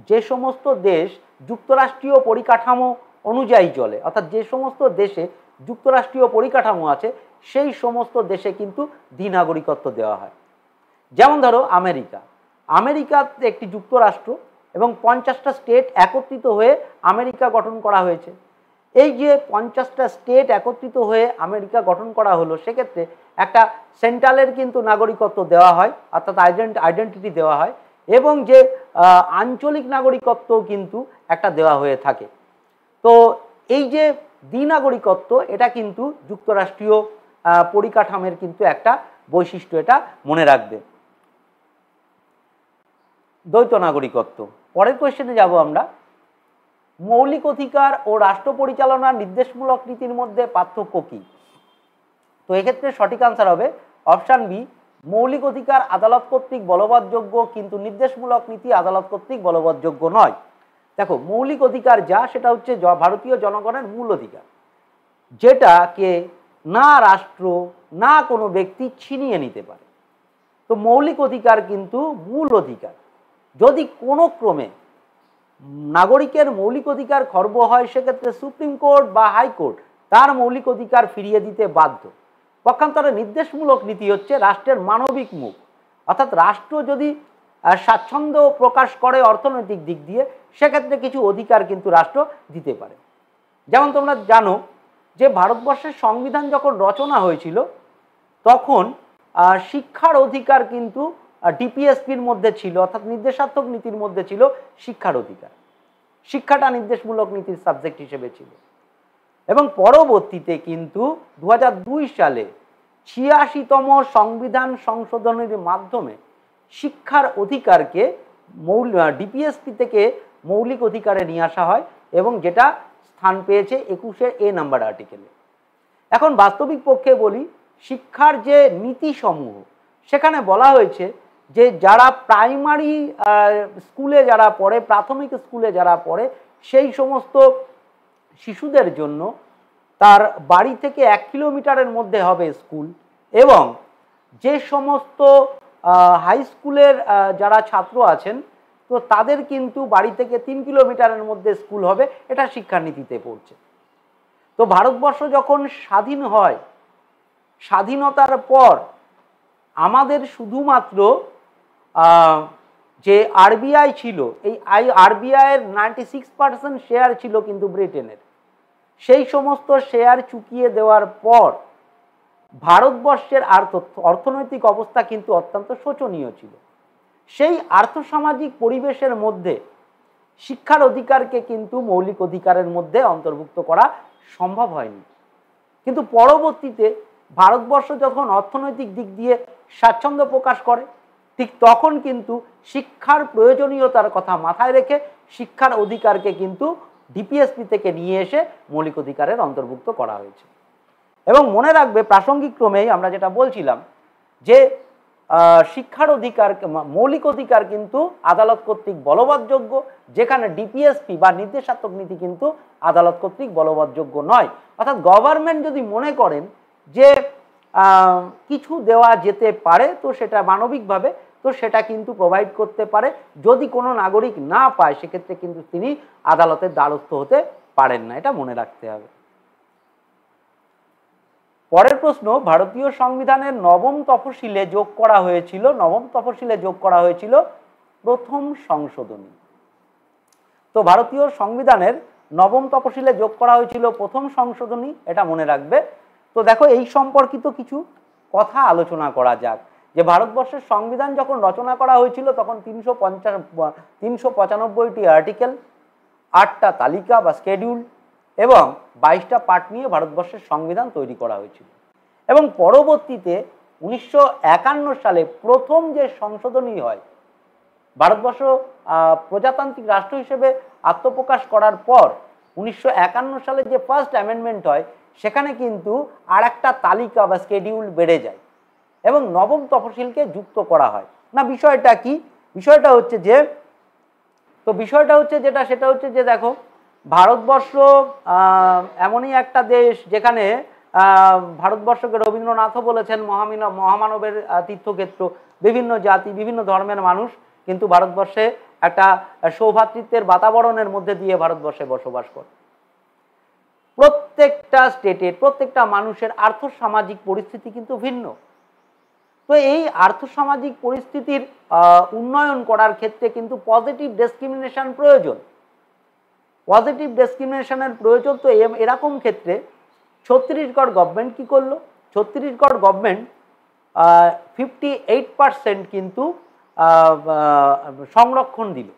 যে সমস্ত দেশ যুক্তরাষ্ট্রীয় পরিকাঠামো অনুযায়ী চলে, অর্থাৎ যে সমস্ত দেশে যুক্তরাষ্ট্রীয় পরিকাঠামো আছে সেই সমস্ত দেশে কিন্তু দ্বিনাগরিকত্ব দেওয়া হয়। যেমন ধরো আমেরিকা একটি যুক্তরাষ্ট্র এবং 50টা স্টেট একত্রিত হয়ে আমেরিকা গঠন করা হয়েছে। এই যে 50টা স্টেট একত্রিত হয়ে আমেরিকা গঠন করা হলো, সেক্ষেত্রে একটা সেন্ট্রালের কিন্তু নাগরিকত্ব দেওয়া হয়, অর্থাৎ আইডেন্টিটি দেওয়া হয়, এবং যে আঞ্চলিক নাগরিকত্ব কিন্তু একটা দেওয়া হয়ে থাকে। তো এই যে দ্বিনাগরিকত্ব এটা কিন্তু যুক্তরাষ্ট্রীয় পরিকাঠামোর কিন্তু একটা বৈশিষ্ট্য, এটা মনে রাখবে। দ্বৈত নাগরিকত্ব। পরের কোয়েশ্চেনে যাব আমরা। মৌলিক অধিকার ও রাষ্ট্র পরিচালনার নির্দেশমূলক নীতির মধ্যে পার্থক্য কি? তো এক্ষেত্রে সঠিক আনসার হবে অপশান বি, মৌলিক অধিকার আদালত কর্তৃক বলবৎযোগ্য কিন্তু নির্দেশমূলক নীতি আদালত কর্তৃক বলবৎযোগ্য নয়। দেখো, মৌলিক অধিকার যা সেটা হচ্ছে ভারতীয় জনগণের মূল অধিকার, যেটাকে না রাষ্ট্র না কোনো ব্যক্তি ছিনিয়ে নিতে পারে। তো মৌলিক অধিকার কিন্তু মূল অধিকার। যদি কোনো ক্রমে নাগরিকের মৌলিক অধিকার খর্ব হয়, সেক্ষেত্রে সুপ্রিম কোর্ট বা হাইকোর্ট তার মৌলিক অধিকার ফিরিয়ে দিতে বাধ্য। পক্ষান্তরে নির্দেশমূলক নীতি হচ্ছে রাষ্ট্রের মানবিক মুখ, অর্থাৎ রাষ্ট্র যদি স্বাচ্ছন্দ্য প্রকাশ করে অর্থনৈতিক দিক দিয়ে, সেক্ষেত্রে কিছু অধিকার কিন্তু রাষ্ট্র দিতে পারে। যেমন তোমরা জানো যে ভারতবর্ষের সংবিধান যখন রচনা হয়েছিল তখন শিক্ষার অধিকার কিন্তু ডিপিএসপির মধ্যে ছিল, অর্থাৎ নির্দেশাত্মক নীতির মধ্যে ছিল শিক্ষার অধিকার। শিক্ষাটা নির্দেশমূলক নীতির সাবজেক্ট হিসেবে ছিল। এবং পরবর্তীতে কিন্তু 2002 সালে 86তম সংবিধান সংশোধনের মাধ্যমে শিক্ষার অধিকারকে ডিপিএসপি থেকে মৌলিক অধিকারে নিয়ে আসা হয় এবং যেটা স্থান পেয়েছে 21A নাম্বার আর্টিকেলে। এখন বাস্তবিক পক্ষে বলি, শিক্ষার যে নীতিসমূহ সেখানে বলা হয়েছে যে যারা প্রাইমারি স্কুলে যারা পড়ে, প্রাথমিক স্কুলে যারা পড়ে, সেই সমস্ত শিশুদের জন্য তার বাড়ি থেকে 1 কিলোমিটারের মধ্যে হবে স্কুল, এবং যে সমস্ত হাই স্কুলের যারা ছাত্র আছেন তো তাদের কিন্তু বাড়ি থেকে 3 কিলোমিটারের মধ্যে স্কুল হবে, এটা শিক্ষানীতিতে পড়ছে। তো ভারতবর্ষ যখন স্বাধীন হয়, স্বাধীনতার পর আমাদের শুধুমাত্র যে আরবিআই ছিল, এই আরবিআইয়ের 96% শেয়ার ছিল কিন্তু ব্রিটেনের। সেই সমস্ত শেয়ার চুকিয়ে দেওয়ার পর ভারতবর্ষের অর্থনৈতিক অবস্থা কিন্তু অত্যন্ত শোচনীয় ছিল। সেই আর্থসামাজিক পরিবেশের মধ্যে শিক্ষার অধিকারকে কিন্তু মৌলিক অধিকারের মধ্যে অন্তর্ভুক্ত করা সম্ভব হয়নি। কিন্তু পরবর্তীতে ভারতবর্ষ যখন অর্থনৈতিক দিক দিয়ে স্বাচ্ছন্দ্য প্রকাশ করে, ঠিক তখন কিন্তু শিক্ষার প্রয়োজনীয়তার কথা মাথায় রেখে শিক্ষার অধিকারকে কিন্তু ডিপিএসপি থেকে নিয়ে এসে মৌলিক অধিকারের অন্তর্ভুক্ত করা হয়েছে। এবং মনে রাখবে প্রাসঙ্গিক ক্রমেই আমরা যেটা বলছিলাম যে শিক্ষার অধিকার, মৌলিক অধিকার কিন্তু আদালত কর্তৃক বলবৎযোগ্য, যেখানে ডিপিএসপি বা নির্দেশাত্মক নীতি কিন্তু আদালত কর্তৃক বলবৎযোগ্য নয়। অর্থাৎ গভর্নমেন্ট যদি মনে করেন যে কিছু দেওয়া যেতে পারে, তো সেটা মানবিকভাবে তো সেটা কিন্তু প্রোভাইড করতে পারে। যদি কোনো নাগরিক না পায়, সেক্ষেত্রে কিন্তু তিনি আদালতের দ্বারস্থ হতে পারেন না, এটা মনে রাখতে হবে। পরের প্রশ্ন, ভারতীয় সংবিধানের নবম তফসিলে যোগ করা হয়েছিল প্রথম সংশোধনী। তো ভারতীয় সংবিধানের নবম তফসিলে যোগ করা হয়েছিল প্রথম সংশোধনী, এটা মনে রাখবে। তো দেখো এই সম্পর্কিত কিছু কথা আলোচনা করা যাক, যে ভারতবর্ষের সংবিধান যখন রচনা করা হয়েছিল তখন 395টি আর্টিকেল, 8টা তালিকা বা স্কেডিউল এবং 22টা পার্ট নিয়ে ভারতবর্ষের সংবিধান তৈরি করা হয়েছিল। এবং পরবর্তীতে 1951 সালে প্রথম যে সংশোধনী হয়, ভারতবর্ষ প্রজাতান্ত্রিক রাষ্ট্র হিসেবে আত্মপ্রকাশ করার পর 1951 সালে যে ফার্স্ট অ্যামেন্ডমেন্ট হয়, সেখানে কিন্তু আর একটা তালিকা বা স্কেডিউল বেড়ে যায় এবং নবম তফসিলকে যুক্ত করা হয়। না, বিষয়টা কি? বিষয়টা হচ্ছে যে দেখো, ভারতবর্ষ এমনই একটা দেশ যেখানে ভারতবর্ষকে রবীন্দ্রনাথও বলেছেন মহামানবের তীর্থক্ষেত্র। বিভিন্ন জাতি, বিভিন্ন ধর্মের মানুষ কিন্তু ভারতবর্ষে একটা সৌভ্রাতৃত্বের বাতাবরণের মধ্যে দিয়ে ভারতবর্ষে বসবাস করে। প্রত্যেকটা স্টেটের প্রত্যেকটা মানুষের আর্থসামাজিক পরিস্থিতি কিন্তু ভিন্ন। তো এই আর্থসামাজিক পরিস্থিতির উন্নয়ন করার ক্ষেত্রে কিন্তু পজিটিভ ডিসক্রিমিনেশন প্রয়োজন। তো এরকম ক্ষেত্রে ছত্তিশগড় গভর্নমেন্ট কি করলো? ছত্তিশগড় গভর্নমেন্ট 58% কিন্তু সংরক্ষণ দিল।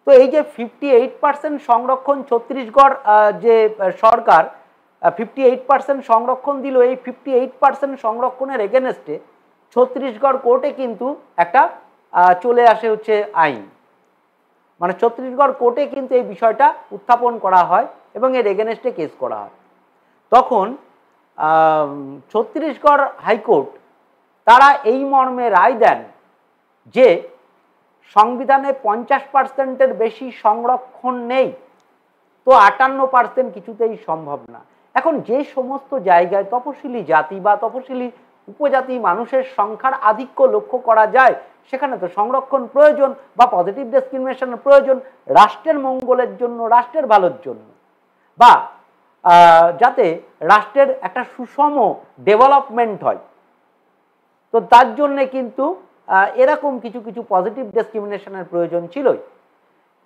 তো এই যে 58% সংরক্ষণ ছত্তিশগড় যে সরকার 58% সংরক্ষণ দিল, এই 58% সংরক্ষণের এগেনস্টে ছত্তিশগড় কোর্টে কিন্তু একটা চলে আসে হচ্ছে আইন, মানে ছত্তিশগড় কোর্টে কিন্তু এই বিষয়টা উত্থাপন করা হয় এবং এর এগেনস্টে কেস করা হয়। তখন ছত্তিশগড় হাইকোর্ট তারা এই মর্মে রায় দেন যে সংবিধানে 50%-এর বেশি সংরক্ষণ নেই, তো 58% কিছুতেই সম্ভব না। এখন যে সমস্ত জায়গায় তপশিলি জাতি বা তপশিলি উপজাতি মানুষের সংখ্যার আধিক্য লক্ষ্য করা যায়, সেখানে তো সংরক্ষণ প্রয়োজন বা পজিটিভ ডিসক্রিমিনেশনের প্রয়োজন, রাষ্ট্রের মঙ্গলের জন্য, রাষ্ট্রের ভালোর জন্য, বা যাতে রাষ্ট্রের একটা সুষম ডেভেলপমেন্ট হয়। তো তার জন্যে কিন্তু এরকম কিছু কিছু পজিটিভ ডিসক্রিমিনেশনের প্রয়োজন ছিলই।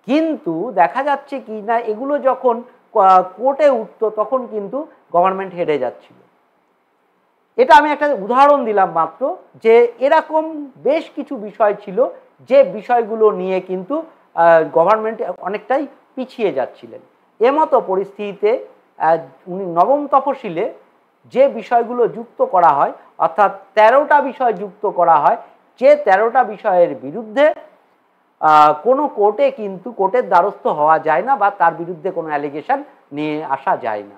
কিন্তু দেখা যাচ্ছে কি না, এগুলো যখন কোর্টে উঠতো তখন কিন্তু গভর্নমেন্ট হেরে যাচ্ছিল। এটা আমি একটা উদাহরণ দিলাম মাত্র, যে এরকম বেশ কিছু বিষয় ছিল যে বিষয়গুলো নিয়ে কিন্তু গভর্নমেন্ট অনেকটাই পিছিয়ে যাচ্ছিলেন। এমতো পরিস্থিতিতে নবম তফসিলে যে বিষয়গুলো যুক্ত করা হয়, অর্থাৎ 13টা বিষয় যুক্ত করা হয়, যে 13টা বিষয়ের বিরুদ্ধে কোনো কোর্টে কিন্তু কোর্টের দ্বারস্থ হওয়া যায় না বা তার বিরুদ্ধে কোনো অ্যালিগেশন নিয়ে আসা যায় না।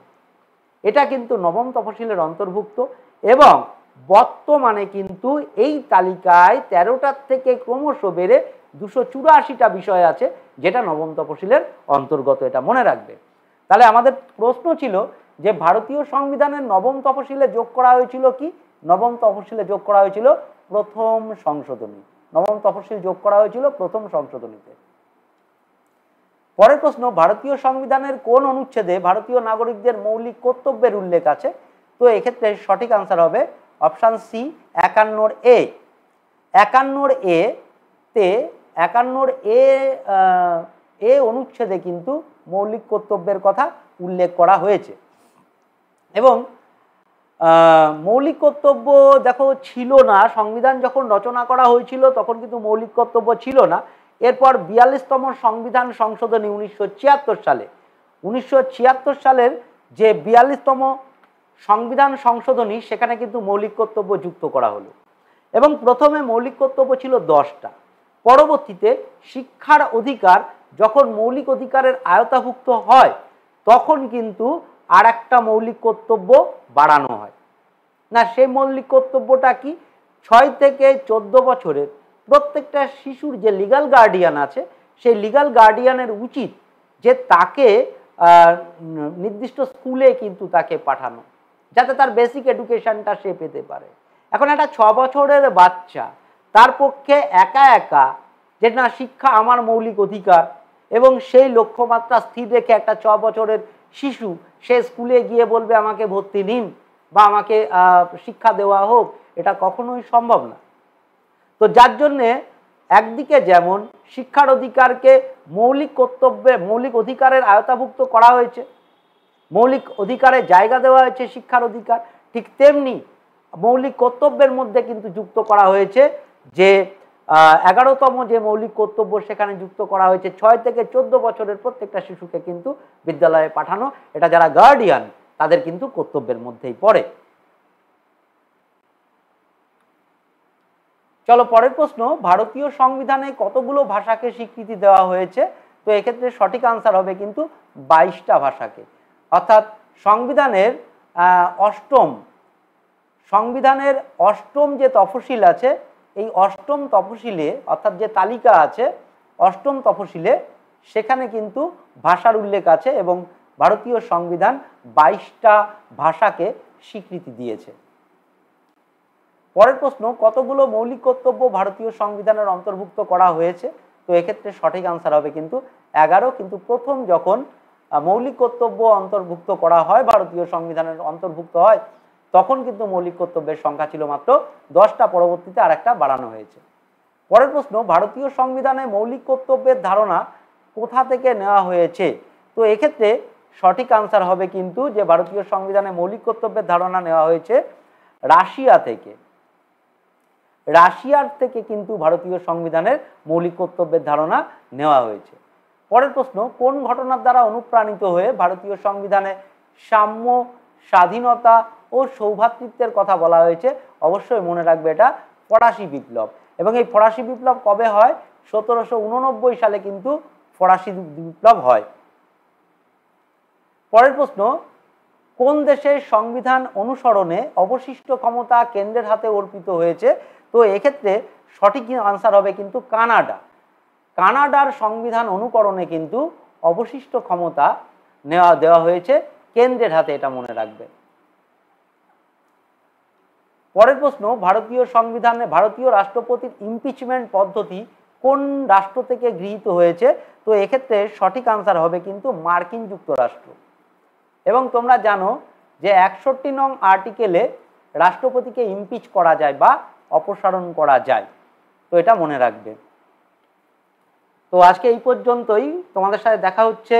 এটা কিন্তু নবম তফসিলের অন্তর্ভুক্ত এবং বর্তমানে কিন্তু এই তালিকায় 13টার থেকে ক্রমশ বেড়ে 284টা বিষয় আছে, যেটা নবম তফসিলের অন্তর্গত। এটা মনে রাখবে। তাহলে আমাদের প্রশ্ন ছিল যে ভারতীয় সংবিধানের নবম তফসিলে যোগ করা হয়েছিল কি? নবম তফসিলে যোগ করা হয়েছিল প্রথম সংশোধনী। নবম তফসিল যোগ করা হয়েছিল প্রথম সংশোধনীতে। পরের প্রশ্ন, ভারতীয় সংবিধানের কোন অনুচ্ছেদে ভারতীয় নাগরিকদের মৌলিক কর্তব্যের উল্লেখ আছে? তো এক্ষেত্রে সঠিক আনসার হবে অপশান সি, 51A। 51A তে 51A অনুচ্ছেদে কিন্তু মৌলিক কর্তব্যের কথা উল্লেখ করা হয়েছে। এবং মৌলিক কর্তব্য দেখো ছিল না, সংবিধান যখন রচনা করা হয়েছিল তখন কিন্তু মৌলিক কর্তব্য ছিল না। এরপর 42তম সংবিধান সংশোধনী 1976 সালে, 1976 সালের যে 42তম সংবিধান সংশোধনী, সেখানে কিন্তু মৌলিক কর্তব্য যুক্ত করা হলো। এবং প্রথমে মৌলিক কর্তব্য ছিল 10টা। পরবর্তীতে শিক্ষার অধিকার যখন মৌলিক অধিকারের আওতাভুক্ত হয়, তখন কিন্তু আর একটা মৌলিক কর্তব্য বাড়ানো হয়। না, সেই মৌলিক কর্তব্যটা কি? 6 থেকে 14 বছরের প্রত্যেকটা শিশুর যে লিগ্যাল গার্ডিয়ান আছে, সেই লিগ্যাল গার্ডিয়ানের উচিত যে তাকে নির্দিষ্ট স্কুলে কিন্তু তাকে পাঠানো, যাতে তার বেসিক এডুকেশনটা সে পেতে পারে। এখন একটা 6 বছরের বাচ্চা, তার পক্ষে একা একা যে না শিক্ষা আমার মৌলিক অধিকার এবং সেই লক্ষ্যমাত্রা স্থির রেখে একটা 6 বছরের শিশু সে স্কুলে গিয়ে বলবে আমাকে ভর্তি নিন, বা আমাকে শিক্ষা দেওয়া হোক, এটা কখনোই সম্ভব না। তো যার জন্যে একদিকে যেমন শিক্ষার অধিকারকে মৌলিক কর্তব্যে মৌলিক অধিকারের আওতাভুক্ত করা হয়েছে, মৌলিক অধিকারে জায়গা দেওয়া হয়েছে শিক্ষার অধিকার, ঠিক তেমনি মৌলিক কর্তব্যের মধ্যে কিন্তু যুক্ত করা হয়েছে যে 11তম যে মৌলিক কর্তব্য সেখানে যুক্ত করা হয়েছে 6 থেকে 14 বছরের প্রত্যেকটা শিশুকে কিন্তু বিদ্যালয়ে পাঠানো। এটা যারা গার্ডিয়ান তাদের কিন্তু কর্তব্যের মধ্যেই পড়ে। চলো পরের প্রশ্ন, ভারতীয় সংবিধানে কতগুলো ভাষাকে স্বীকৃতি দেওয়া হয়েছে? তো এক্ষেত্রে সঠিক আনসার হবে কিন্তু 22টা ভাষাকে। অর্থাৎ সংবিধানের অষ্টম যে তফসিল আছে, এই অষ্টম তফসিলে অর্থাৎ যে তালিকা আছে অষ্টম তফসিলে সেখানে কিন্তু ভাষার উল্লেখ আছে এবং ভারতীয় সংবিধান 22টা ভাষাকে স্বীকৃতি দিয়েছে। পরের প্রশ্ন, কতগুলো মৌলিক কর্তব্য ভারতীয় সংবিধানের অন্তর্ভুক্ত করা হয়েছে? তো এক্ষেত্রে সঠিক আনসার হবে কিন্তু 11। কিন্তু প্রথম যখন মৌলিক কর্তব্য অন্তর্ভুক্ত করা হয়, ভারতীয় সংবিধানের অন্তর্ভুক্ত হয়, তখন কিন্তু মৌলিক কর্তব্যের সংখ্যা ছিল মাত্র 10টা, পরবর্তীতে আরেকটা বাড়ানো হয়েছে। পরের প্রশ্ন, ভারতীয় সংবিধানে মৌলিক কর্তব্যের ধারণা কোথা থেকে নেওয়া হয়েছে? তো এক্ষেত্রে সঠিক আনসার হবে কিন্তু যে ভারতীয় সংবিধানে মৌলিক কর্তব্যের ধারণা নেওয়া হয়েছে রাশিয়া থেকে। রাশিয়ার থেকে কিন্তু ভারতীয় সংবিধানের মৌলিক কর্তব্যের ধারণা নেওয়া হয়েছে। পরের প্রশ্ন, কোন ঘটনার দ্বারা অনুপ্রাণিত হয়ে ভারতীয় সংবিধানে সাম্য, স্বাধীনতা ও সৌভ্রাতৃত্বের কথা বলা হয়েছে? অবশ্যই মনে রাখবে এটা ফরাসি বিপ্লব। এবং এই ফরাসি বিপ্লব কবে হয়? 1789 সালে কিন্তু ফরাসি বিপ্লব হয়। পরের প্রশ্ন, কোন দেশের সংবিধান অনুসরণে অবশিষ্ট ক্ষমতা কেন্দ্রের হাতে অর্পিত হয়েছে? তো এক্ষেত্রে সঠিক আনসার হবে কিন্তু কানাডা। কানাডার সংবিধান অনুকরণে কিন্তু অবশিষ্ট ক্ষমতা দেওয়া হয়েছে কেন্দ্রের হাতে, এটা মনে রাখবে। পরের প্রশ্ন, ভারতীয় সংবিধানে ভারতীয় রাষ্ট্রপতির ইমপিচমেন্ট পদ্ধতি কোন রাষ্ট্র থেকে গৃহীত হয়েছে? তো এক্ষেত্রে সঠিক আনসার হবে কিন্তু মার্কিন যুক্তরাষ্ট্র। এবং তোমরা জানো যে 61 নং আর্টিকেলে রাষ্ট্রপতিকে ইমপিচ করা যায় বা অপসারণ করা যায়, তো এটা মনে রাখবে। তো আজকে এই পর্যন্তই, তোমাদের সাথে দেখা হচ্ছে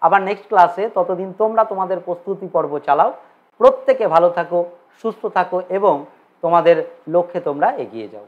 আবার নেক্সট ক্লাসে। ততদিন তোমরা তোমাদের প্রস্তুতি পর্ব চালাও। প্রত্যেকে ভালো থাকো, সুস্থ থাকো এবং তোমাদের লক্ষ্যে তোমরা এগিয়ে যাও।